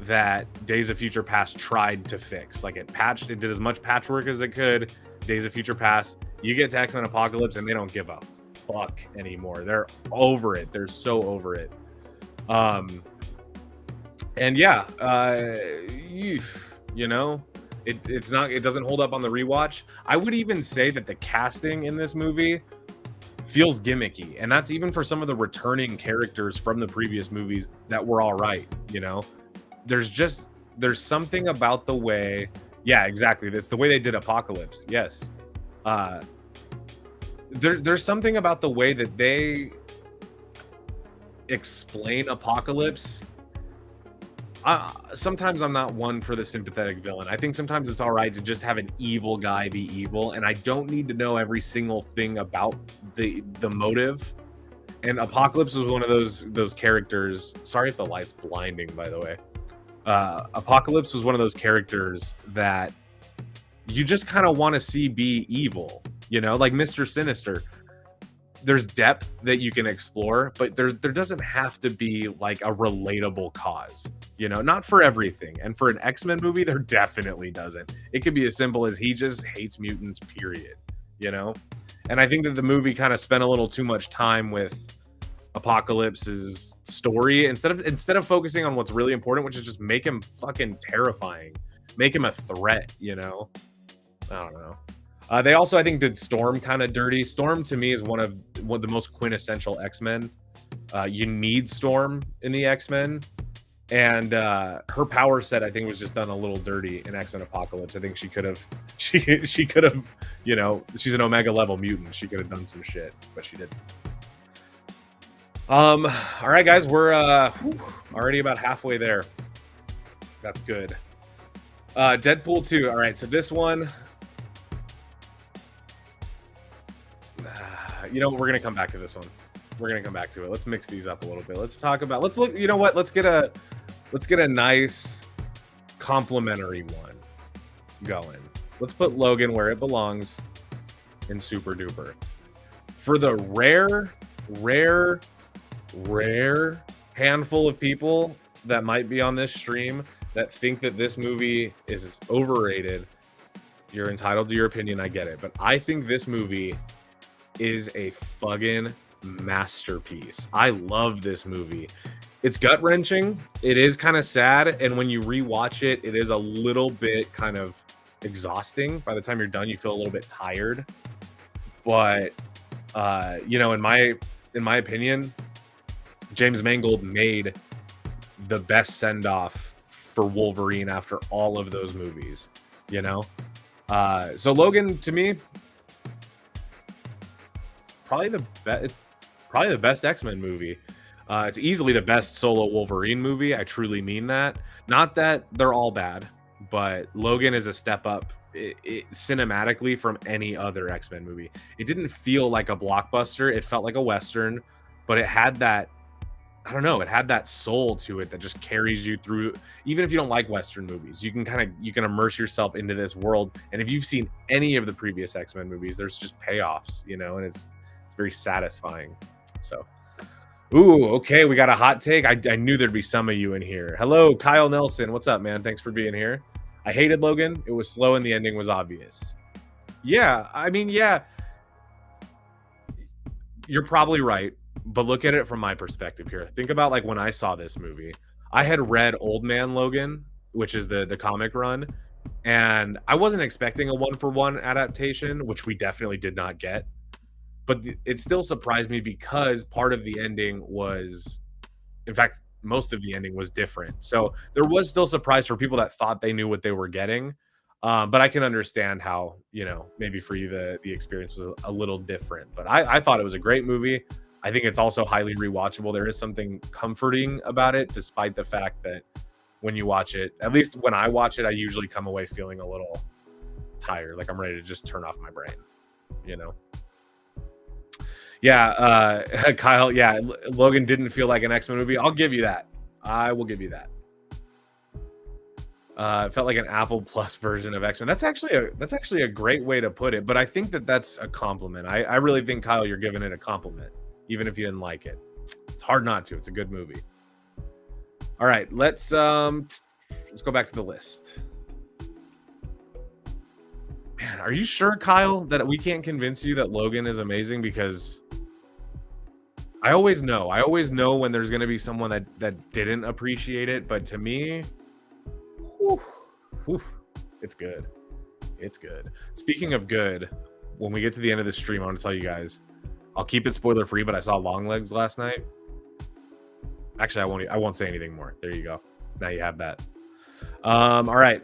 that Days of Future Past tried to fix. Like it did as much patchwork as it could. Days of Future Past, you get to X-Men Apocalypse and they don't give a fuck anymore. They're over it. They're so over it. It doesn't hold up on the rewatch. I would even say that the casting in this movie feels gimmicky, and that's even for some of the returning characters from the previous movies that were all right. There's something about the way, yeah, exactly. That's the way they did Apocalypse. Yes. There's something about the way that they explain Apocalypse. Sometimes I'm not one for the sympathetic villain. I think sometimes it's all right to just have an evil guy be evil, and I don't need to know every single thing about the motive. And Apocalypse was one of those characters. Sorry if the light's blinding, by the way. Apocalypse was one of those characters that you just kind of want to see be evil, like Mr. Sinister. There's depth that you can explore, but there doesn't have to be like a relatable cause, not for everything. And for an X-Men movie, there definitely doesn't. It could be as simple as he just hates mutants, period, And I think that the movie kind of spent a little too much time with Apocalypse's story instead of focusing on what's really important, which is just make him fucking terrifying, make him a threat. I don't know. They also, I think, did Storm kind of dirty. Storm to me is one of the most quintessential X-Men. You need Storm in the X-Men, and her power set, I think, was just done a little dirty in X-Men Apocalypse. I think she could have, she's an Omega level mutant. She could have done some shit, but she didn't. All right, guys, we're already about halfway there. That's good. Deadpool 2. All right, so this one, we're gonna come back to this one. We're gonna come back to it. Let's mix these up a little bit. Let's look. You know what? Let's get a nice complimentary one going. Let's put Logan where it belongs in Super Duper. For the rare handful of people that might be on this stream that think that this movie is overrated, you're entitled to your opinion. I get it. But I think this movie is a fucking masterpiece. I love this movie. It's gut-wrenching. It is kind of sad. And when you rewatch it, it is a little bit kind of exhausting. By the time you're done, you feel a little bit tired. But, you know, in my opinion, James Mangold made the best send-off for Wolverine after all of those movies, you know? So Logan, to me, probably the best. It's probably the best X-Men movie. It's easily the best solo Wolverine movie. I truly mean that. Not that they're all bad, but Logan is a step up cinematically from any other X-Men movie. It didn't feel like a blockbuster. It felt like a Western, but it had that, I don't know, it had that soul to it that just carries you through. Even if you don't like Western movies, you can immerse yourself into this world. And if you've seen any of the previous X-Men movies, there's just payoffs, you know, and it's very satisfying. So, ooh, okay, we got a hot take. I knew there'd be some of you in here. Hello, Kyle Nelson. What's up, man? Thanks for being here. I hated Logan. It was slow and the ending was obvious. Yeah, I mean, yeah, you're probably right. But look at it from my perspective here. Think about like when I saw this movie. I had read Old Man Logan, which is the comic run, and I wasn't expecting a 1-for-1 adaptation, which we definitely did not get. But it still surprised me because part of the ending was, in fact, most of the ending was different. So there was still surprise for people that thought they knew what they were getting. But I can understand how, you know, maybe for you the experience was a little different. But I thought it was a great movie. I think it's also highly rewatchable. There is something comforting about it, despite the fact that when you watch it, at least when I watch it, I usually come away feeling a little tired. Like I'm ready to just turn off my brain, you know? Yeah, Kyle, yeah, Logan didn't feel like an X-Men movie. I'll give you that. I will give you that. It felt like an Apple Plus version of X-Men. That's actually a great way to put it, but I think that's a compliment. I really think, Kyle, you're giving it a compliment, even if you didn't like it. It's hard not to. It's a good movie. All right, let's go back to the list. Man, are you sure, Kyle, that we can't convince you that Logan is amazing? Because I always know when there's going to be someone that didn't appreciate it. But to me, it's good. It's good. Speaking of good, when we get to the end of the stream, I want to tell you guys, I'll keep it spoiler free, but I saw Longlegs last night. Actually, I won't say anything more. There you go. Now you have that. All right.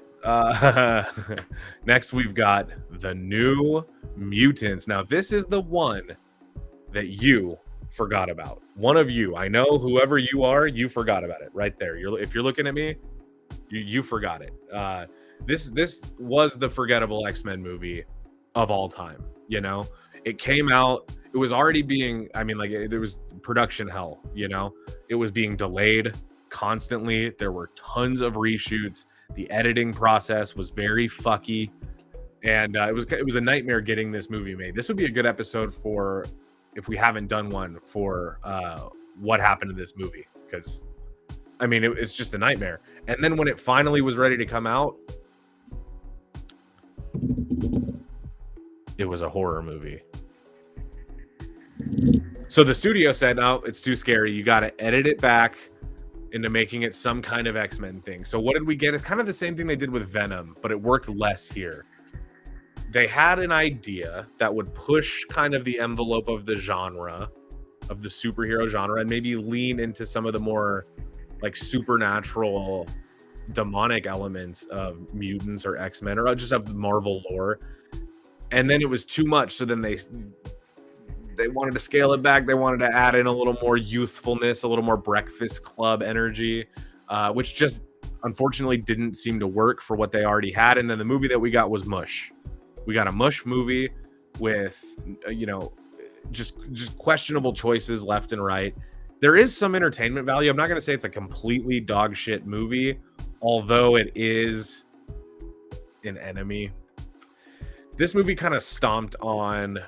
Next, we've got the New Mutants. Now, this is the one that you forgot about. One of you, I know, whoever you are, you forgot about it right there. If you're looking at me, you forgot it. This was the forgettable X-Men movie of all time. You know, it came out. It was already being. I mean, like there was production hell. You know, it was being delayed constantly. There were tons of reshoots. The editing process was very fucky, and it was a nightmare getting this movie made. This would be a good episode for, if we haven't done one, for what happened in this movie, because I mean it's just a nightmare. And then when it finally was ready to come out, it was a horror movie. So the studio said, no, it's too scary. You got to edit it back into making it some kind of X-Men thing. So what did we get? It's kind of the same thing they did with Venom, but it worked less here. They had an idea that would push kind of the envelope of the genre, of the superhero genre, and maybe lean into some of the more like supernatural, demonic elements of mutants or X-Men, or just of the Marvel lore. And then it was too much. So then they wanted to scale it back. They wanted to add in a little more youthfulness, a little more Breakfast Club energy, which just unfortunately didn't seem to work for what they already had. And then the movie that we got was mush. We got a mush movie with, you know, just questionable choices left and right. There is some entertainment value. I'm not going to say it's a completely dog shit movie, although it is an enemy. This movie kind of stomped on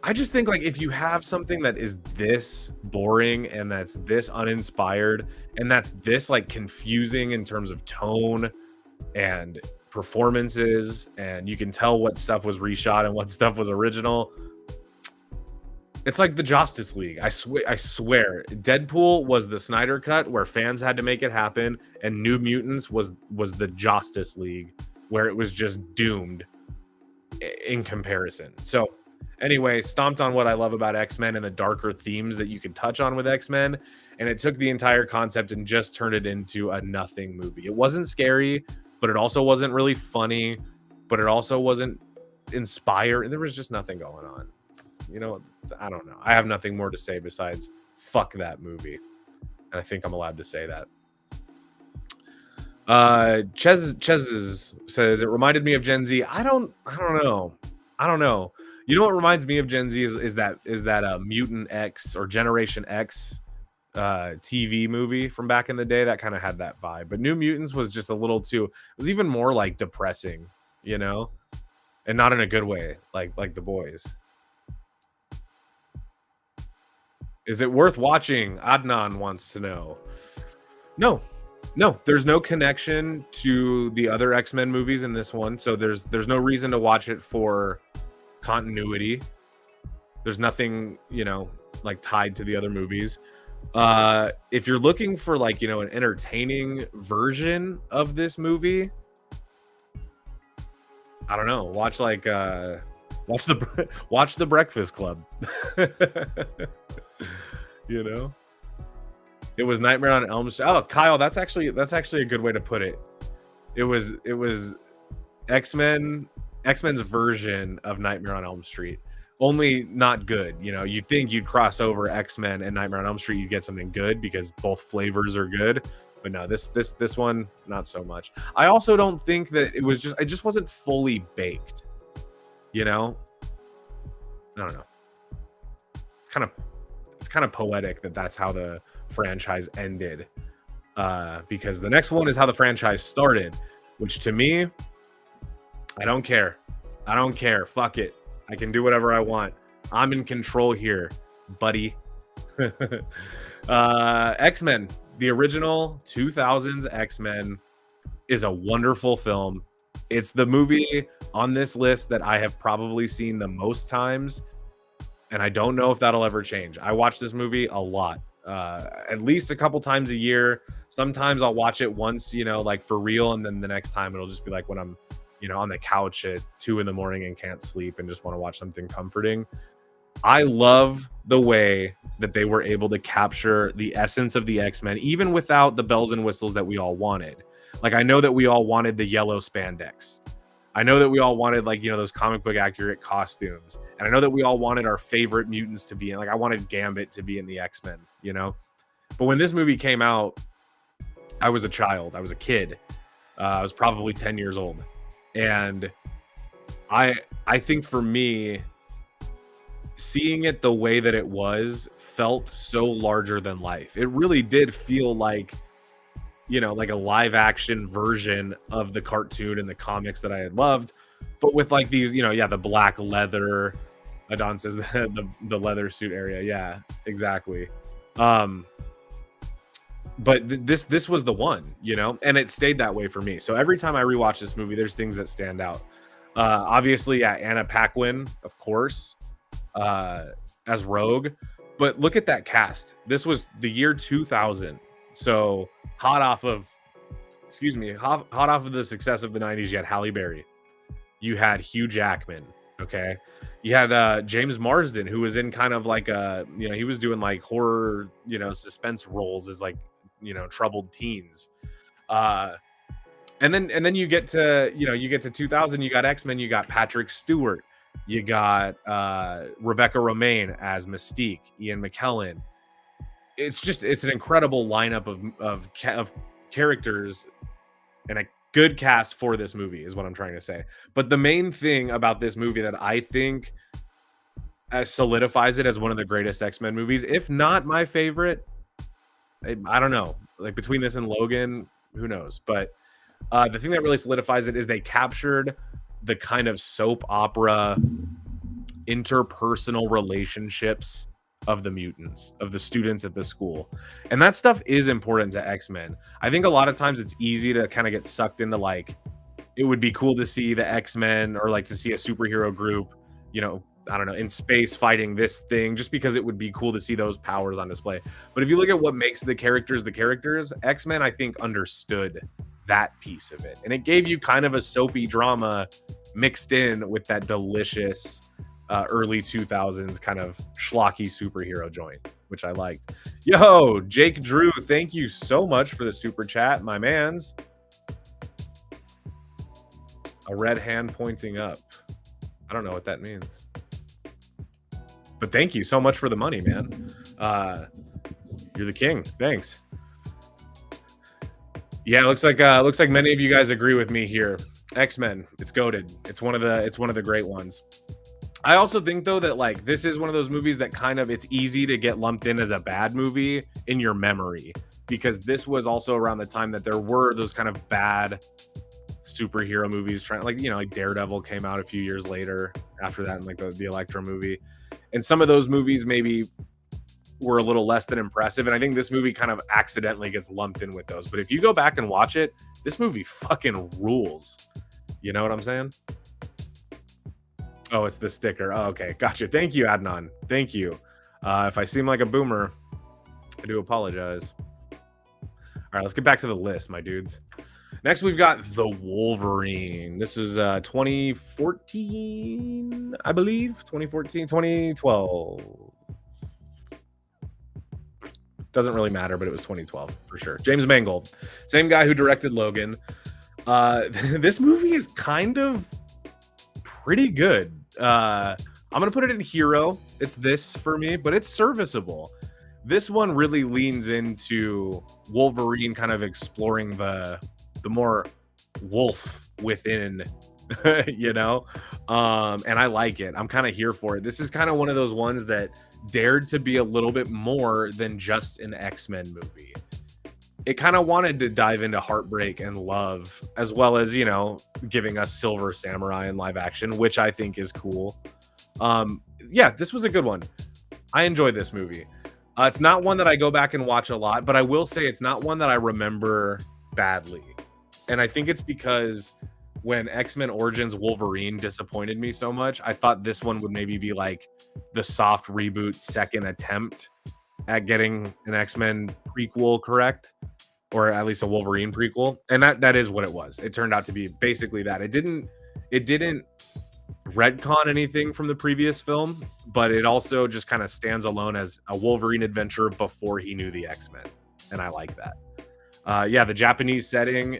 I just think like if you have something that is this boring and that's this uninspired and that's this like confusing in terms of tone and performances, and you can tell what stuff was reshot and what stuff was original. It's like the Justice League. I swear, Deadpool was the Snyder cut where fans had to make it happen, and New Mutants was the Justice League where it was just doomed in comparison. So anyway, stomped on what I love about X-Men and the darker themes that you can touch on with X-Men, and it took the entire concept and just turned it into a nothing movie. It wasn't scary, but it also wasn't really funny, but it also wasn't inspired. There was just nothing going on. You know, I don't know. I have nothing more to say besides fuck that movie. And I think I'm allowed to say that. Ches says it reminded me of Gen Z. I don't know. You know what reminds me of Gen Z is that Mutant X or Generation X TV movie from back in the day that kind of had that vibe. But New Mutants was just a little too, it was even more like depressing, you know? And not in a good way, like The Boys. Is it worth watching? Adnan wants to know. No, there's no connection to the other X-Men movies in this one, so there's no reason to watch it for continuity. There's nothing, you know, like tied to the other movies. If you're looking for like, you know, an entertaining version of this movie, I don't know, watch the Breakfast Club. You know, it was Nightmare on Elm Street. Oh, Kyle, that's actually a good way to put it. It was X-Men's version of Nightmare on Elm Street, only not good. You know, you think you'd cross over X-Men and Nightmare on Elm Street, you'd get something good because both flavors are good. But no, this one, not so much. I also don't think that it just wasn't fully baked. You know, I don't know. It's kind of poetic that that's how the franchise ended, because the next one is how the franchise started, which to me, I don't care. Fuck it. I can do whatever I want. I'm in control here, buddy. X-Men, the original 2000s X-Men, is a wonderful film. It's the movie on this list that I have probably seen the most times, and I don't know if that'll ever change. I watch this movie a lot, at least a couple times a year. Sometimes I'll watch it once, you know, like for real, and then the next time it'll just be like when I'm, you know, on the couch at 2 a.m. and can't sleep and just want to watch something comforting. I love the way that they were able to capture the essence of the X-Men, even without the bells and whistles that we all wanted. Like, I know that we all wanted the yellow spandex. I know that we all wanted, like, you know, those comic book accurate costumes. And I know that we all wanted our favorite mutants to be in. Like, I wanted Gambit to be in the X-Men, you know? But when this movie came out, I was a child. I was a kid. I was probably 10 years old. And I think for me, seeing it the way that it was felt so larger than life. It really did feel like, you know, like a live action version of the cartoon and the comics that I had loved, but with like these, you know, yeah, the black leather. Adon says the leather suit area. Yeah, exactly. But this was the one, you know, and it stayed that way for me. So every time I rewatch this movie, there's things that stand out. Obviously, yeah, Anna Paquin, of course, as Rogue. But look at that cast. This was the year 2000. So hot off of the success of the 90s, you had Halle Berry. You had Hugh Jackman, okay? You had James Marsden, who was in kind of like a, you know, he was doing like horror, you know, suspense roles as like, you know, troubled teens. And then you get to 2000, you got X-Men, you got Patrick Stewart, you got Rebecca Romijn as Mystique, Ian McKellen. It's an incredible lineup of characters and a good cast for this movie is what I'm trying to say. But the main thing about this movie that I think solidifies it as one of the greatest X-Men movies, if not my favorite, I don't know, like between this and Logan, who knows? But the thing that really solidifies it is they captured the kind of soap opera interpersonal relationships of the mutants, of the students at the school. And that stuff is important to X-Men. I think a lot of times it's easy to kind of get sucked into like, it would be cool to see the X-Men or like to see a superhero group, you know, I don't know, in space fighting this thing, just because it would be cool to see those powers on display. But if you look at what makes the characters, X-Men, I think, understood that piece of it. And it gave you kind of a soapy drama mixed in with that delicious early 2000s kind of schlocky superhero joint, which I liked. Yo, Jake Drew, thank you so much for the super chat, my mans. A red hand pointing up. I don't know what that means. But thank you so much for the money, man. You're the king. Thanks. Yeah, looks like many of you guys agree with me here. X-Men, it's goated. It's one of the great ones. I also think though that like this is one of those movies that kind of, it's easy to get lumped in as a bad movie in your memory, because this was also around the time that there were those kind of bad superhero movies trying, like, you know, like Daredevil came out a few years later after that, and like the Electro movie, and some of those movies maybe were a little less than impressive, and I think this movie kind of accidentally gets lumped in with those. But if you go back and watch it, this movie fucking rules. You know what I'm saying? Oh, it's the sticker. Oh, okay, gotcha. Thank you, Adnan. Thank you. If I seem like a boomer, I do apologize. All right, let's get back to the list, my dudes. Next, we've got The Wolverine. This is 2014, I believe. 2014, 2012. Doesn't really matter, but it was 2012 for sure. James Mangold, same guy who directed Logan. This movie is kind of pretty good. I'm going to put it in hero. It's this for me, but it's serviceable. This one really leans into Wolverine kind of exploring the more wolf within, you know? And I like it. I'm kind of here for it. This is kind of one of those ones that dared to be a little bit more than just an X-Men movie. It kind of wanted to dive into heartbreak and love, as well as, you know, giving us Silver Samurai in live action, which I think is cool. Yeah, this was a good one. I enjoyed this movie. It's not one that I go back and watch a lot, but I will say it's not one that I remember badly. And I think it's because when X-Men Origins Wolverine disappointed me so much, I thought this one would maybe be like the soft reboot second attempt at getting an X-Men prequel correct, or at least a Wolverine prequel. And that is what it was. It turned out to be basically that. It didn't retcon anything from the previous film, but it also just kind of stands alone as a Wolverine adventure before he knew the X-Men. And I like that. Yeah, the Japanese setting,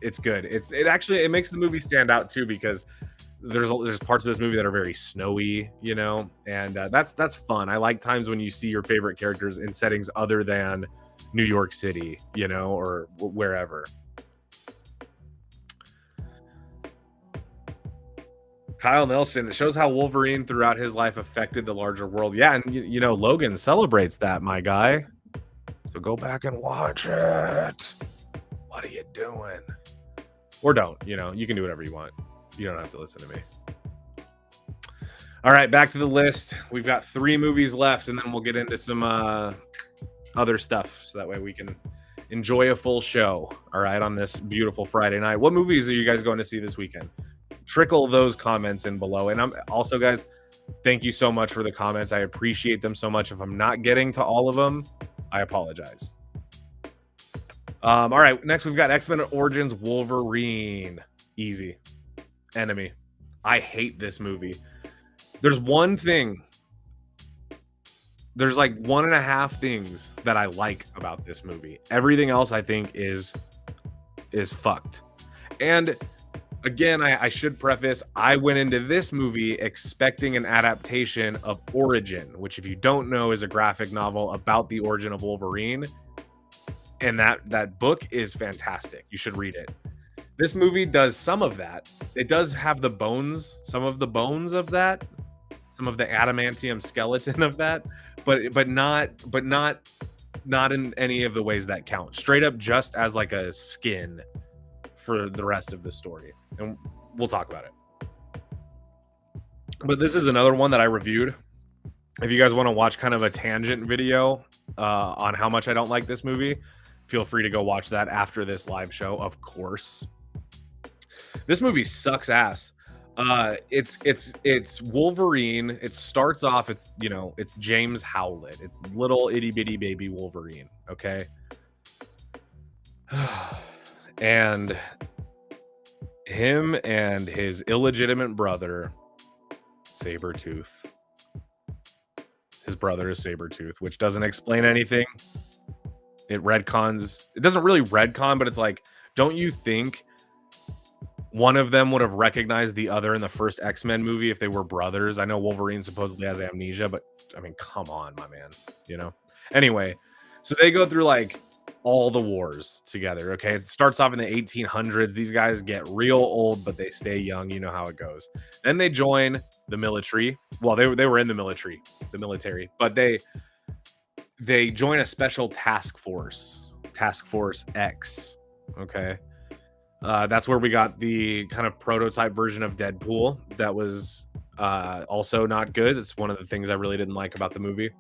it's good. It makes the movie stand out too, because there's parts of this movie that are very snowy, you know, and that's fun. I like times when you see your favorite characters in settings other than New York City, you know, or wherever. Kyle Nelson, it shows how Wolverine throughout his life affected the larger world. Yeah, and you know, Logan celebrates that, my guy. So go back and watch it. What are you doing? Or don't, you know, you can do whatever you want. You don't have to listen to me. All right, back to the list. We've got 3 movies left, and then we'll get into some other stuff, so that way we can enjoy a full show, all right, on this beautiful Friday night. What movies are you guys going to see this weekend? Trickle those comments in below. And I'm also, guys, thank you so much for the comments. I appreciate them so much. If I'm not getting to all of them, I apologize. All right, next we've got X-Men Origins Wolverine. Easy. Enemy. I hate this movie. There's one thing. There's like 1.5 things that I like about this movie. Everything else I think is fucked. And again, I should preface, I went into this movie expecting an adaptation of Origin, which, if you don't know, is a graphic novel about the origin of Wolverine. And that book is fantastic. You should read it. This movie does some of that. It does have the bones, some of the bones of that, some of the adamantium skeleton of that, but not in any of the ways that count. Straight up just as like a skin for the rest of the story. And we'll talk about it. But this is another one that I reviewed. If you guys want to watch kind of a tangent video on how much I don't like this movie, feel free to go watch that after this live show, of course. This movie sucks ass. It's Wolverine. It starts off, it's James Howlett. It's little itty bitty baby Wolverine, okay? And him and his illegitimate brother, Sabretooth. His brother is Sabretooth, which doesn't explain anything. It doesn't really retcon, but it's like, don't you think one of them would have recognized the other in the first X-Men movie if they were brothers? I know Wolverine supposedly has amnesia, but I mean, come on, my man, Anyway, so they go through like all the wars together, okay? It starts off in the 1800s. These guys get real old, but they stay young. You know how it goes. Then they join the military. Well, they were in the military, but they join a special task force X, okay? That's where we got the kind of prototype version of Deadpool that was also not good. It's one of the things I really didn't like about the movie.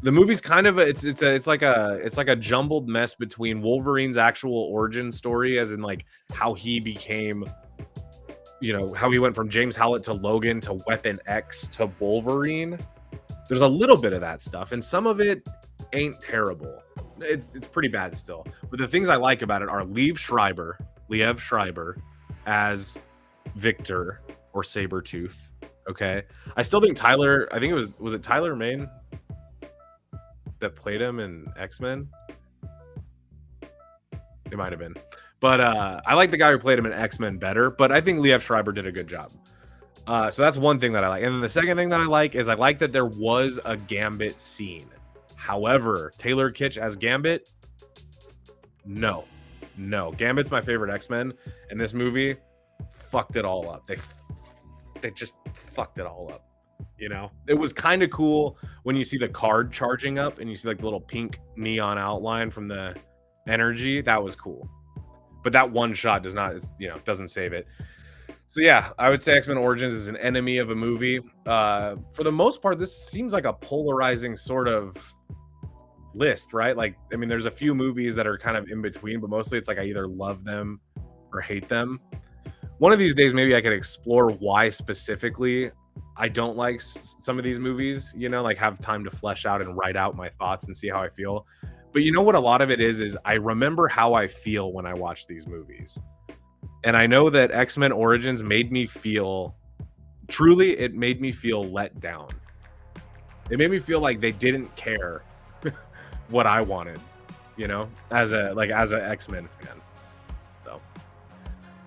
The movie's kind of it's like a jumbled mess between Wolverine's actual origin story, as in like how he became, how he went from James Howlett to Logan to Weapon X to Wolverine. There's a little bit of that stuff, and some of it ain't terrible. It's pretty bad still. But the things I like about it are Liev Schreiber as Victor or Sabretooth. Okay. I still think I think it was Tyler Mane that played him in X-Men? It might have been. But I like the guy who played him in X-Men better, but I think Liev Schreiber did a good job. So that's one thing that I like. And then the second thing that I like is I like that there was a Gambit scene. However, Taylor Kitsch as Gambit, no. Gambit's my favorite X-Men, and this movie fucked it all up. They just fucked it all up. It was kind of cool when you see the card charging up and you see like the little pink neon outline from the energy. That was cool, but that one shot doesn't save it. So yeah, I would say X-Men Origins is an enemy of a movie. For the most part, this seems like a polarizing sort of list, right? Like, I mean, there's a few movies that are kind of in between, but mostly it's like I either love them or hate them. One of these days, maybe I could explore why specifically I don't like some of these movies, like have time to flesh out and write out my thoughts and see how I feel. But you know what a lot of it is I remember how I feel when I watch these movies. And I know that X-Men Origins made me feel let down. It made me feel like they didn't care what I wanted, as an X-Men fan. So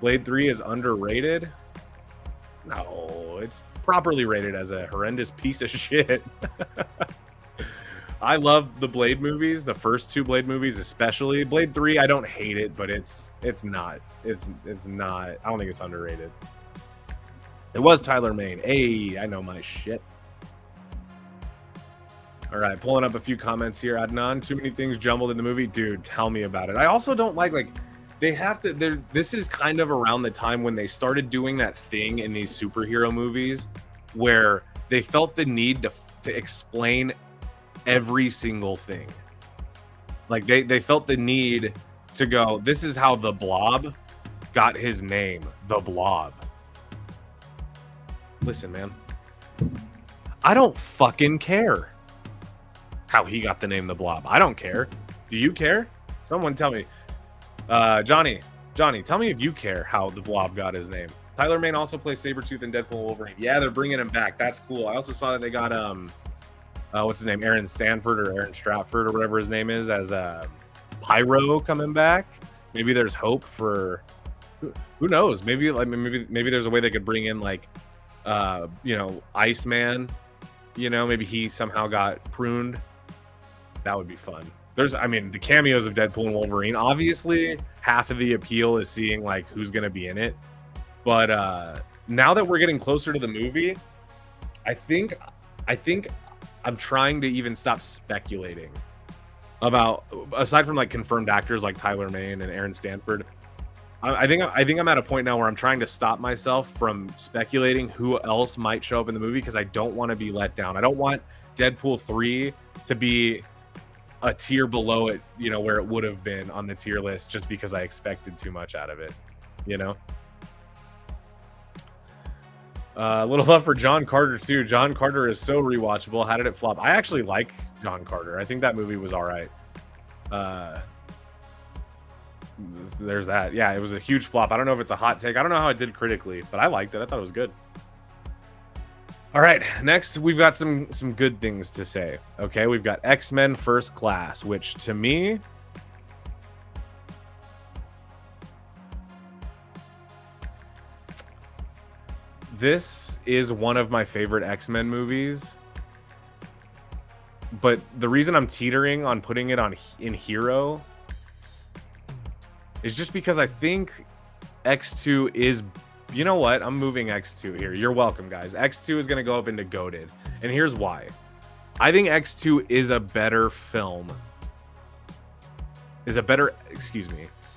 Blade 3 is underrated. No, it's properly rated as a horrendous piece of shit. I love the Blade movies, the first two Blade movies especially. Blade 3, I don't hate it, but it's not. It's not. I don't think it's underrated. It was Tyler Mane. Hey, I know my shit. All right, pulling up a few comments here. Adnan, too many things jumbled in the movie. Dude, tell me about it. I also don't like they have to, this is kind of around the time when they started doing that thing in these superhero movies where they felt the need to explain every single thing. Like they felt the need to go, this is how the Blob got his name, the Blob. Listen, man, I don't fucking care how he got the name the Blob. I don't care. Do you care? Someone tell me. Johnny, tell me if you care how the Blob got his name. Tyler Mane also plays Sabretooth in Deadpool and Wolverine. Yeah, they're bringing him back. That's cool. I also saw that they got what's his name, Aaron Stratford or whatever his name is, as Pyro coming back. Maybe there's hope for who knows? Maybe there's a way they could bring in Iceman. Maybe he somehow got pruned. That would be fun. The cameos of Deadpool and Wolverine, obviously half of the appeal is seeing who's going to be in it. But now that we're getting closer to the movie, I think I'm trying to even stop speculating about, aside from confirmed actors like Tyler Mane and Aaron Stratford, I think I'm at a point now where I'm trying to stop myself from speculating who else might show up in the movie because I don't want to be let down. I don't want Deadpool 3 to be a tier below it, you know, where it would have been on the tier list just because I expected too much out of it, you know? A little love for John Carter too. John Carter is so rewatchable. How did it flop? I actually like John Carter. I think that movie was all right. There's that. Yeah, it was a huge flop. I don't know if it's a hot take. I don't know how it did critically, but I liked it. I thought it was good. All right, next we've got some good things to say. Okay, we've got X-Men First Class, which to me, this is one of my favorite X-Men movies. But the reason I'm teetering on putting it in Hero is just because I think X2 is, you know what? I'm moving X2 here. You're welcome, guys. X2 is going to go up into GOATed. And here's why. I think X2 is a better film.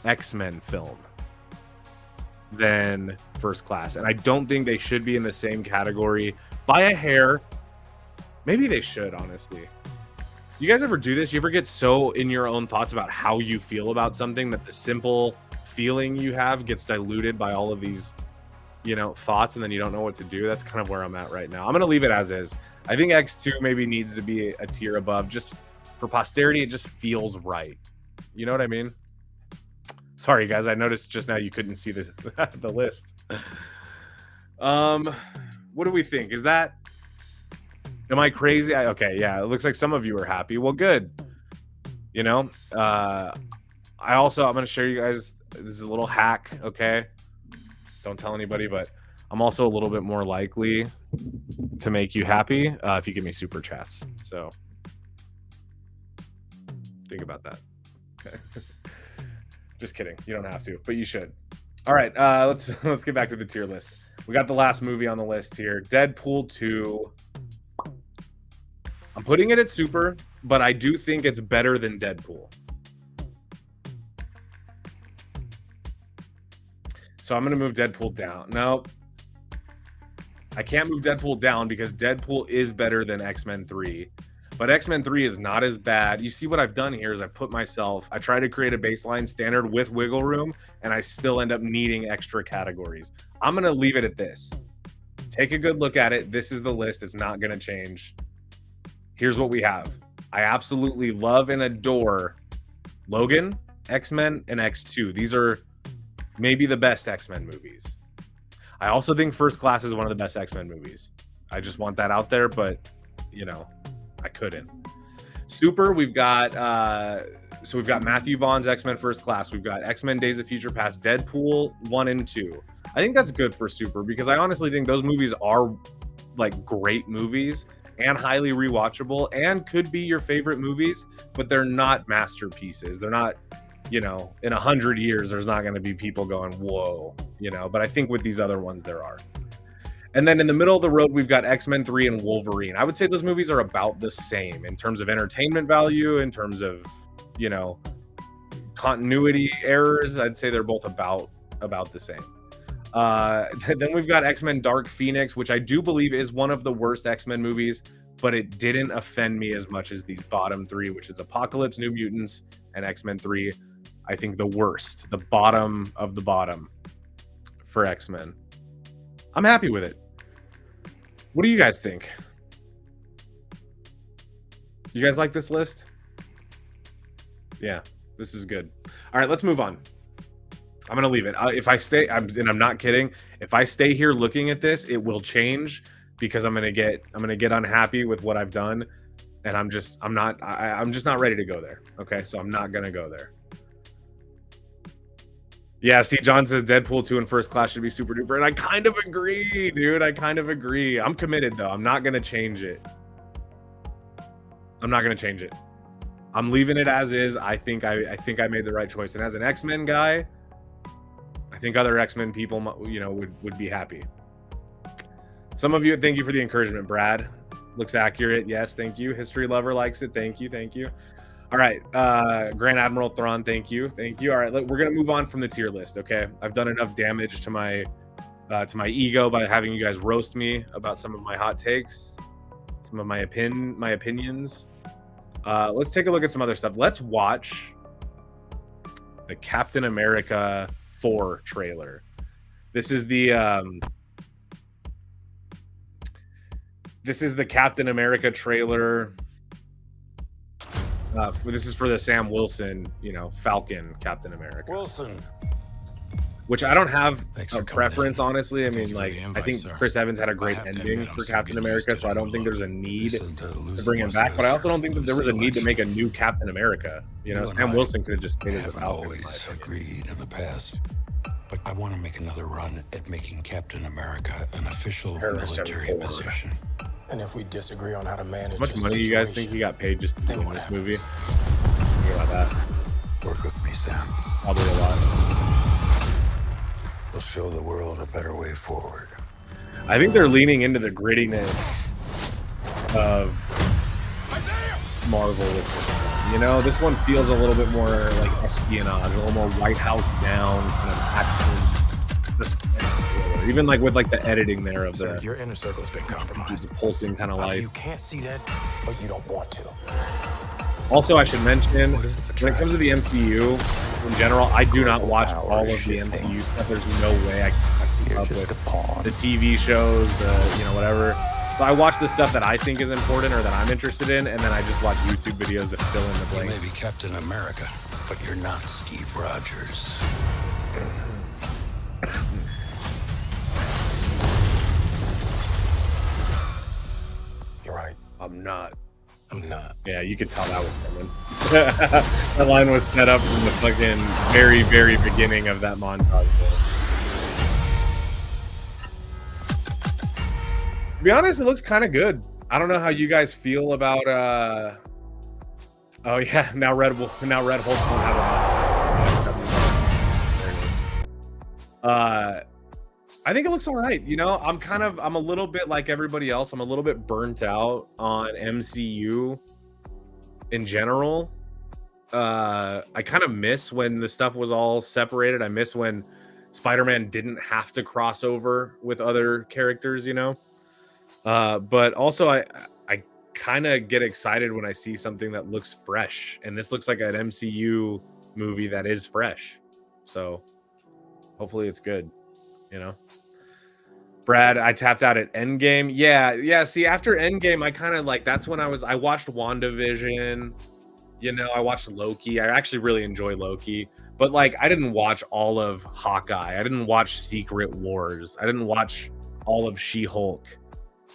X-Men film than First Class. And I don't think they should be in the same category by a hair. Maybe they should, honestly. You guys ever do this? You ever get so in your own thoughts about how you feel about something that the simple feeling you have gets diluted by all of these, you know, thoughts, and then you don't know what to do? That's kind of where I'm at right now. I'm going to leave it as is. I think X2 maybe needs to be a tier above. Just for posterity, it just feels right. You know what I mean? Sorry, guys. I noticed just now you couldn't see the the list. What do we think? Is that... Am I crazy? Okay, yeah. It looks like some of you are happy. Well, good. You know, I'm going to share you guys. This is a little hack, okay? Don't tell anybody, but I'm also a little bit more likely to make you happy if you give me super chats. So think about that. Okay. Just kidding. You don't have to, but you should. All right, let's get back to the tier list. We got the last movie on the list here, Deadpool 2. I'm putting it at super, but I do think it's better than Deadpool. So I'm going to move Deadpool down. No, I can't move Deadpool down because Deadpool is better than X-Men 3. But X-Men 3 is not as bad. You see what I've done here is I try to create a baseline standard with wiggle room, and I still end up needing extra categories. I'm going to leave it at this. Take a good look at it. This is the list. It's not going to change. Here's what we have. I absolutely love and adore Logan, X-Men, and X2. These are maybe the best X-Men movies. I also think First Class is one of the best X-Men movies. I just want that out there, but, you know, I couldn't. Super, we've got Matthew Vaughn's X-Men First Class. We've got X-Men Days of Future Past, Deadpool 1 and 2. I think that's good for Super because I honestly think those movies are, like, great movies and highly rewatchable and could be your favorite movies, but they're not masterpieces. They're not, you know, in 100 years, there's not going to be people going, whoa, you know, but I think with these other ones, there are. And then in the middle of the road, we've got X-Men 3 and Wolverine. I would say those movies are about the same in terms of entertainment value, in terms of, you know, continuity errors. I'd say they're both about the same. Then we've got X-Men Dark Phoenix, which I do believe is one of the worst X-Men movies, but it didn't offend me as much as these bottom three, which is Apocalypse, New Mutants, and X-Men 3. I think the worst, the bottom of the bottom for X-Men. I'm happy with it. What do you guys think? You guys like this list? Yeah, this is good. All right, let's move on. I'm going to leave it. If I stay, and I'm not kidding, if I stay here looking at this, it will change because I'm going to get unhappy with what I've done, and I'm just not ready to go there. Okay, so I'm not going to go there. Yeah, see, John says Deadpool 2 and First Class should be super duper, and I kind of agree, dude. I kind of agree. I'm committed though. I'm not going to change it. I'm leaving it as is. I think I made the right choice, and as an X-Men guy, I think other X-Men people, you know, would be happy. Some of you, thank you for the encouragement, Brad. Looks accurate. Yes, thank you. History lover likes it. Thank you. All right, Grand Admiral Thrawn, thank you. All right, we're gonna move on from the tier list. Okay, I've done enough damage to my ego by having you guys roast me about some of my hot takes, some of my opinions. Let's take a look at some other stuff. Let's watch the Captain America 4 trailer. This is the Captain America trailer. This is for the Sam Wilson, Falcon Captain America. Wilson. Which I don't have a preference, honestly. I mean, like, I think Chris Evans had a great ending for Captain America, so I don't think there's a need to bring him back. But I also don't think that there was a need to make a new Captain America. Sam Wilson could have just stayed as a Falcon. Always agreed in the past, but I want to make another run at making Captain America an official military position. And if we disagree on how to manage, how much money do you guys think he got paid just to do this movie? Think about that. Work with me, Sam. Probably a lot. We'll show the world a better way forward. I think they're leaning into the grittiness of Marvel with this one. This one feels a little bit more like espionage, a little more White House down kind of action. Even like with like the editing there of your inner circle's been compromised. The pulsing kind of light. You can't see that, but you don't want to. Also, I should mention, when it comes to the MCU in general, I do not watch all of the MCU stuff. There's no way I can keep up with the TV shows, whatever. So I watch the stuff that I think is important or that I'm interested in, and then I just watch YouTube videos that fill in the blanks. You may be Captain America, but you're not Steve Rogers. You're right. I'm not. I'm not. Yeah, you could tell that was coming. That line was set up from the fucking very, very beginning of that montage. To be honest, it looks kind of good. I don't know how you guys feel about. Oh yeah, now Red Hulk won't have I think it looks all right. I'm a little bit like everybody else. I'm a little bit burnt out on MCU in general. I kind of miss when the stuff was all separated. I miss when Spider-Man didn't have to cross over with other characters, but also I kind of get excited when I see something that looks fresh, and this looks like an MCU movie that is fresh. So hopefully it's good. Brad, I tapped out at Endgame. Yeah. See, after Endgame, I kind of that's when I watched WandaVision. I watched Loki. I actually really enjoy Loki, but I didn't watch all of Hawkeye. I didn't watch Secret Wars. I didn't watch all of She-Hulk.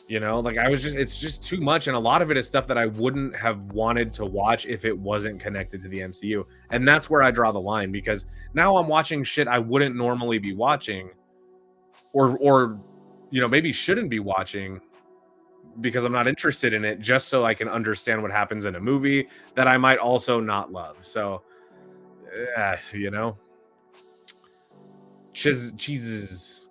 It's just too much, and a lot of it is stuff that I wouldn't have wanted to watch if it wasn't connected to the MCU, and that's where I draw the line, because now I'm watching shit I wouldn't normally be watching, or maybe shouldn't be watching because I'm not interested in it, just so I can understand what happens in a movie that I might also not love. So, cheese.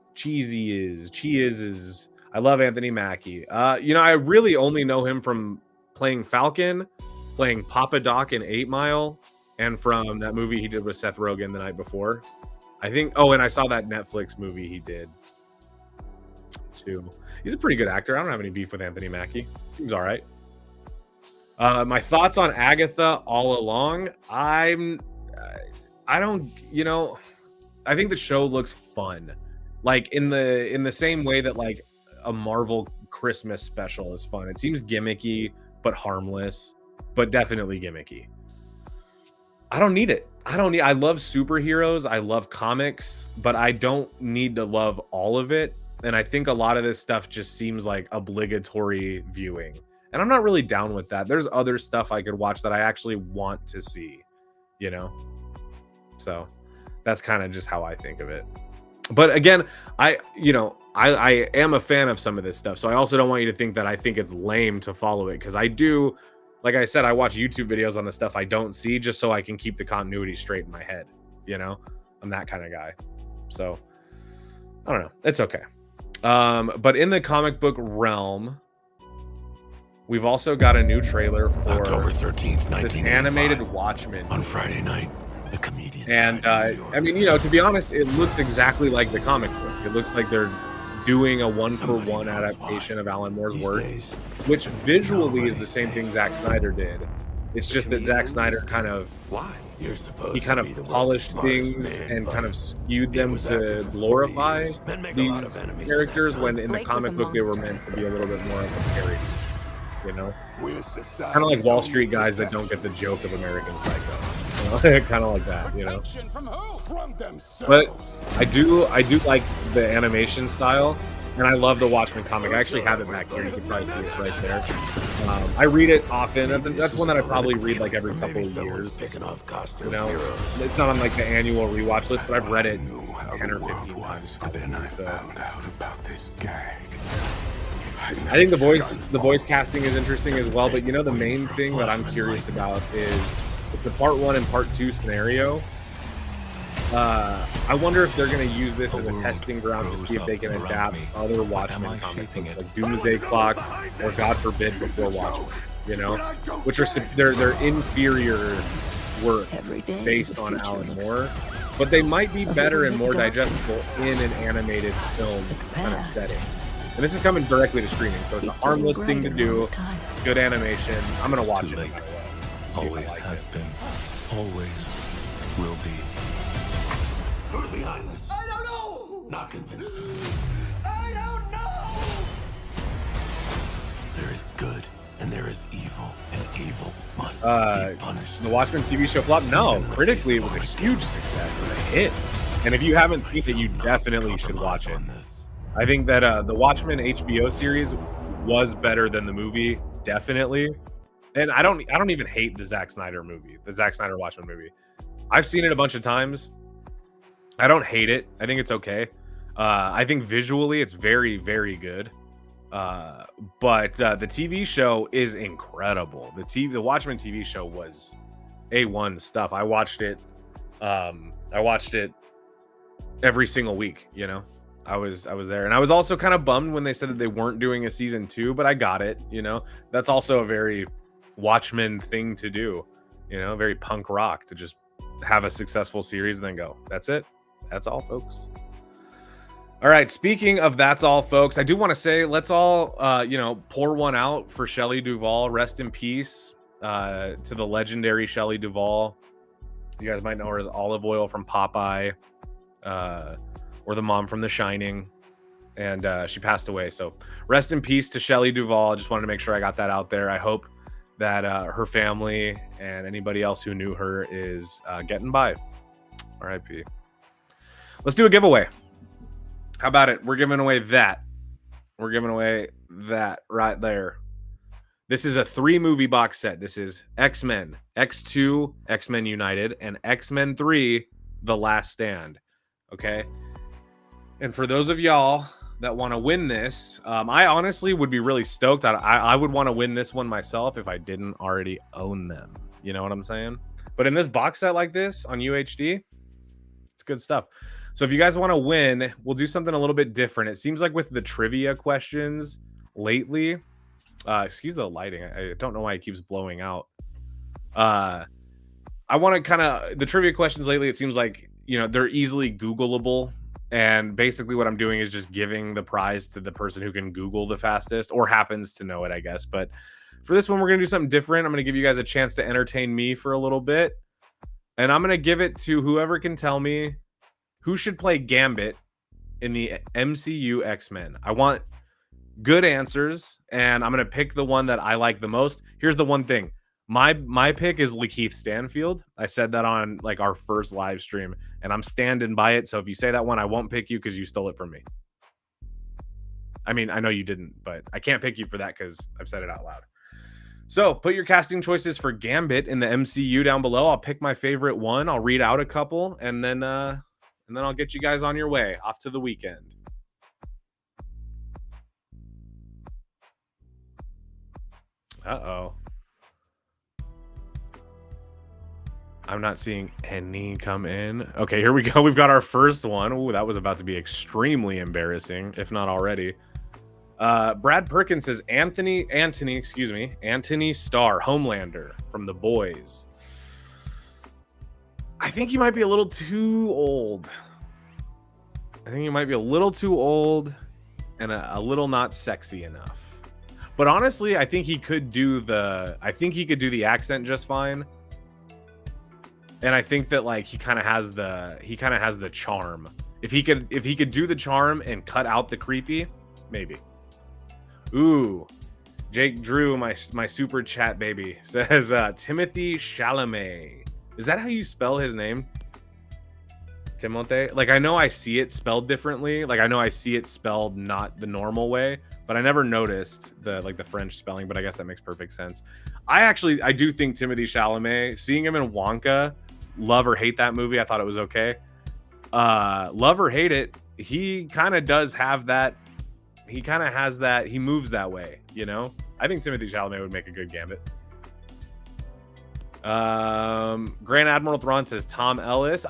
I love Anthony Mackie. I really only know him from playing Falcon, playing Papa Doc in 8 Mile, and from that movie he did with Seth Rogen the night before. I think. Oh, and I saw that Netflix movie he did too. He's a pretty good actor. I don't have any beef with Anthony Mackie. Seems all right. My thoughts on Agatha all along. I think the show looks fun. In the same way that a Marvel Christmas special is fun. It seems gimmicky, but harmless, but definitely gimmicky. I don't need it. I love superheroes. I love comics, but I don't need to love all of it. And I think a lot of this stuff just seems like obligatory viewing. And I'm not really down with that. There's other stuff I could watch that I actually want to see, So that's kind of just how I think of it. But again, I am a fan of some of this stuff. So I also don't want you to think that I think it's lame to follow it, because I do. Like I said, I watch YouTube videos on the stuff I don't see just so I can keep the continuity straight in my head. I'm that kind of guy. So I don't know. It's okay. But in the comic book realm, We've also got a new trailer for October 13th, this animated Watchmen on Friday night. A comedian. And I mean, you know, to be honest, it looks exactly like the comic book. It looks like they're doing a one-for-one adaptation of Alan Moore's work, which visually is the same thing Zack Snyder did. It's just that Zack Snyder kind of polished things and kind of skewed them to glorify these characters when in the comic book they were meant to be a little bit more of a parody. You know, kind of like Wall Street guys that don't get the joke of American Psycho. You know? Kind of like that, you know. But I do like the animation style, and I love the Watchmen comic. I actually have it back here. You can probably see it's right there. I read it often. That's one that I probably read like every couple of years. You know, it's not on like the annual rewatch list, but I've read it 10 or 15 times. So. I think the voice casting is interesting as well, but you know the main thing that I'm curious about is it's a part 1 and part 2 scenario. I wonder if they're going to use this as a testing ground to see if they can adapt other Watchmen comic books like Doomsday Clock or God forbid Before Watchmen, you know, which are they're inferior work based on Alan Moore, but they might be better and more digestible in an animated film kind of setting. And this is coming directly to streaming, so it's a harmless thing to do. Good animation. I'm gonna watch it no matter what. Always has been. Always will be. Who's behind this? I don't know. Not convinced. I don't know. There is good and there is evil, and evil must be punished. The Watchmen TV show flop? No, critically it was a huge success. It was a hit. And if you haven't seen it, you definitely should watch it. I think that the Watchmen HBO series was better than the movie, definitely. And I don't even hate the Zack Snyder movie, the Zack Snyder Watchmen movie. I've seen it a bunch of times. I don't hate it. I think it's okay. I think visually it's very, very good. But the TV show is incredible. The Watchmen TV show was A1 stuff. I watched it every single week, you know. I was there, and I was also kind of bummed when they said that they weren't doing a season 2, but I got it, you know. That's also a very Watchmen thing to do, you know, very punk rock to just have a successful series and then go, that's it. That's all, folks. All right, speaking of that's all, folks, I do want to say let's all, you know, pour one out for Shelley Duvall. Rest in peace to the legendary Shelley Duvall. You guys might know her as Olive Oil from Popeye. Or the mom from The Shining, and she passed away. So rest in peace to Shelley Duvall. I just wanted to make sure I got that out there. I hope that her family and anybody else who knew her is getting by. R.I.P. Let's do a giveaway. How about it? We're giving away that. We're giving away that right there. This is a 3-movie box set. This is X-Men, X2, X-Men United, and X-Men 3, The Last Stand. Okay? And for those of y'all that want to win this, I honestly would be really stoked. I would want to win this one myself if I didn't already own them. You know what I'm saying? But in this box set like this on UHD, it's good stuff. So if you guys want to win, we'll do something a little bit different. It seems like with the trivia questions lately, excuse the lighting. I don't know why it keeps blowing out. I want to kind of, the trivia questions lately, it seems like, you know, they're easily Googleable. And basically what I'm doing is just giving the prize to the person who can Google the fastest or happens to know it, I guess. But for this one, we're going to do something different. I'm going to give you guys a chance to entertain me for a little bit. And I'm going to give it to whoever can tell me who should play Gambit in the MCU X-Men. I want good answers, and I'm going to pick the one that I like the most. Here's the one thing. My pick is Lakeith Stanfield. I said that on like our first live stream, and I'm standing by it. So if you say that one, I won't pick you because you stole it from me. I mean, I know you didn't, but I can't pick you for that because I've said it out loud. So put your casting choices for Gambit in the MCU down below. I'll pick my favorite one. I'll read out a couple, and then I'll get you guys on your way off to the weekend. Uh-oh. I'm not seeing any come in. Okay, here we go. We've got our first one. Ooh, that was about to be extremely embarrassing, if not already. Brad Perkins says Anthony Starr, Homelander from The Boys. I think he might be a little too old. And a little not sexy enough. But honestly, I think he could do the accent just fine. And I think that like he kind of has the charm. If he could do the charm and cut out the creepy, maybe. Ooh, Jake Drew, my super chat baby, says Timothy Chalamet. Is that how you spell his name? Timothée? Like, I know I see it spelled differently. Like, I know I see it spelled not the normal way, but I never noticed the French spelling, but I guess that makes perfect sense. I do think Timothée Chalamet, seeing him in Wonka, love or hate that movie, I thought it was okay. Love or hate it, he kind of does have that. He kind of has that. He moves that way, you know? I think Timothée Chalamet would make a good Gambit. Grand Admiral Thrawn says Tom Ellis.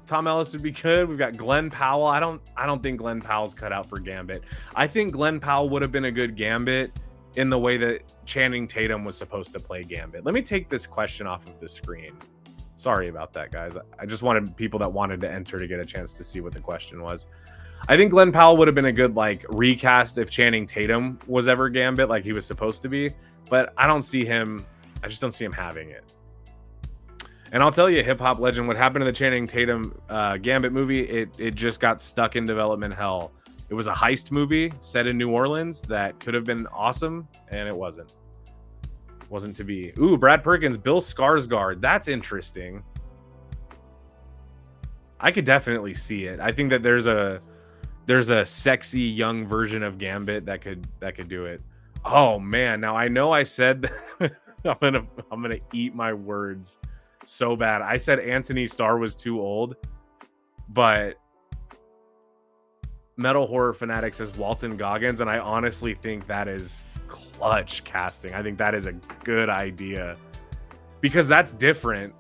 Tom Ellis would be good. We've got Glenn Powell. I don't think Glenn Powell's cut out for Gambit. I think Glenn Powell would have been a good Gambit in the way that Channing Tatum was supposed to play Gambit. Let me take this question off of the screen. Sorry about that, guys. I just wanted people that wanted to enter to get a chance to see what the question was. I think Glenn Powell would have been a good like recast if Channing Tatum was ever Gambit like he was supposed to be, but I just don't see him having it. And I'll tell you, hip hop legend, what happened to the Channing Tatum Gambit movie, it just got stuck in development hell. It was a heist movie set in New Orleans that could have been awesome, and it wasn't. Wasn't to be. Ooh, Brad Perkins, Bill Skarsgård. That's interesting. I could definitely see it. I think that there's a sexy young version of Gambit that could do it. Oh man, now I know I said I'm gonna eat my words so bad. I said Anthony Starr was too old, but Metal Horror Fanatic says Walton Goggins, and I honestly think that is clutch casting. I think that is a good idea because that's different.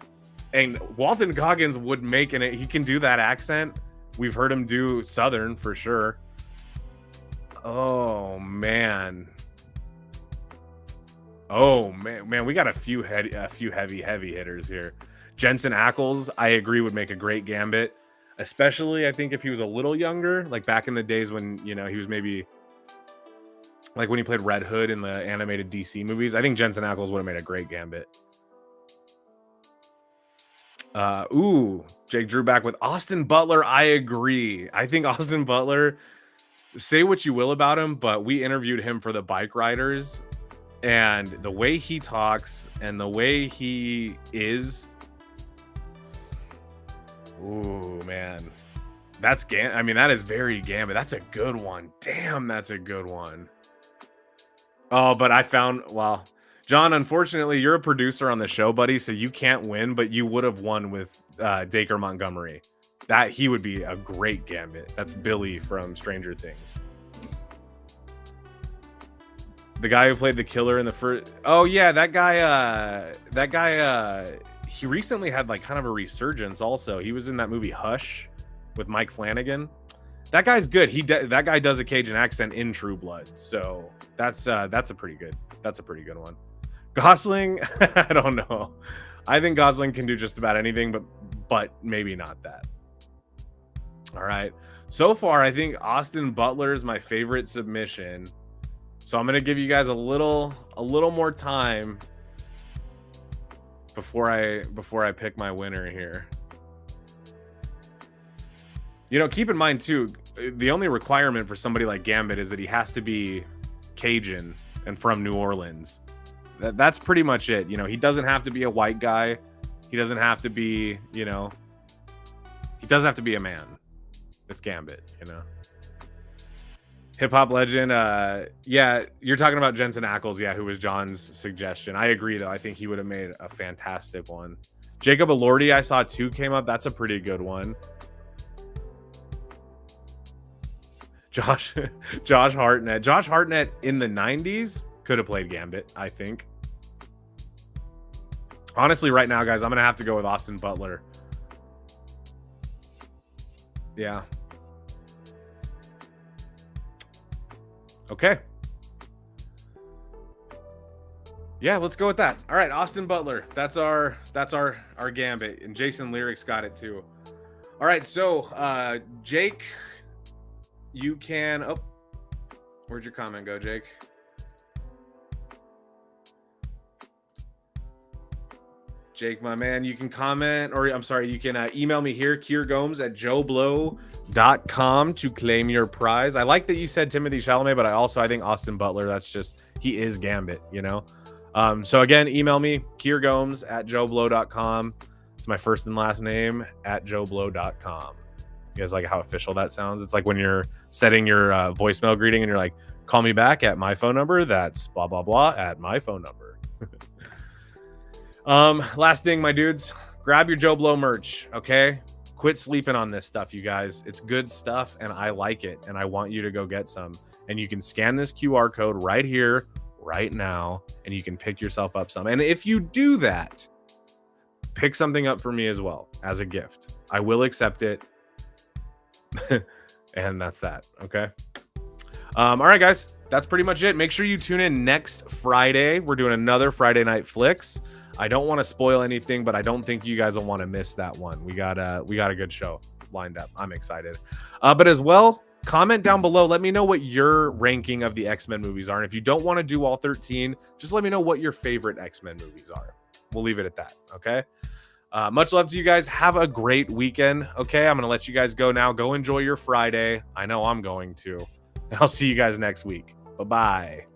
And Walton Goggins would make it. He can do that accent. We've heard him do Southern for sure. Oh man. We got a few heavy hitters here. Jensen Ackles, I agree, would make a great Gambit, especially I think if he was a little younger, like back in the days when he was maybe like when he played Red Hood in the animated DC movies. I think Jensen Ackles would have made a great Gambit. Jake Drew back with Austin Butler. I agree. I think Austin Butler, say what you will about him, but we interviewed him for the Bike Riders, and the way he talks and the way he is, ooh man, that is very Gambit. That's a good one. Damn, that's a good one. Oh, but John, unfortunately, you're a producer on the show, buddy, so you can't win, but you would have won with Dacre Montgomery. That he would be a great Gambit. That's Billy from Stranger Things. The guy who played the killer in the first... Oh, yeah, that guy, he recently had like kind of a resurgence also. He was in that movie Hush with Mike Flanagan. That guy's good. That guy does a Cajun accent in True Blood. So that's a pretty good one. Gosling, I don't know. I think Gosling can do just about anything, but maybe not that. All right. So far, I think Austin Butler is my favorite submission. So I'm gonna give you guys a little more time before I pick my winner here. Keep in mind too, the only requirement for somebody like Gambit is that he has to be Cajun and from New Orleans. That's pretty much it. He doesn't have to be a white guy. He doesn't have to be, he doesn't have to be a man. It's Gambit, Hip hop legend. Yeah, you're talking about Jensen Ackles, yeah, who was John's suggestion. I agree, though. I think he would have made a fantastic one. Jacob Elordi, I saw 2 came up. That's a pretty good one. Josh Hartnett. Josh Hartnett in the 90s could have played Gambit, I think. Honestly, right now, guys, I'm going to have to go with Austin Butler. Yeah. Okay. Yeah, let's go with that. All right, Austin Butler. That's our gambit, and Jason Lyrics got it too. All right, so Jake, you can. Oh, where'd your comment go, Jake? Jake, my man, you can comment, or I'm sorry, you can email me here, kiergomes@joeblow.com to claim your prize. I like that you said Timothée Chalamet, but I think Austin Butler, that's just, he is Gambit, you know? So again, email me, kiergomes@joeblow.com. It's my first and last name, @joeblow.com. You guys like how official that sounds? It's like when you're setting your voicemail greeting and you're like, call me back at my phone number, that's blah, blah, blah at my phone number. Last thing, my dudes, grab your Joe Blow merch, okay? Quit sleeping on this stuff, you guys. It's good stuff, and I like it, and I want you to go get some. And you can scan this QR code right here, right now, and you can pick yourself up some. And if you do that, pick something up for me as well as a gift. I will accept it. And that's that, okay? All right, guys, that's pretty much it. Make sure you tune in next Friday. We're doing another Friday Night Flicks. I don't want to spoil anything, but I don't think you guys will want to miss that one. We got a good show lined up. I'm excited. But as well, comment down below. Let me know what your ranking of the X-Men movies are. And if you don't want to do all 13, just let me know what your favorite X-Men movies are. We'll leave it at that, okay? Much love to you guys. Have a great weekend, okay? I'm going to let you guys go now. Go enjoy your Friday. I know I'm going to. And I'll see you guys next week. Bye-bye.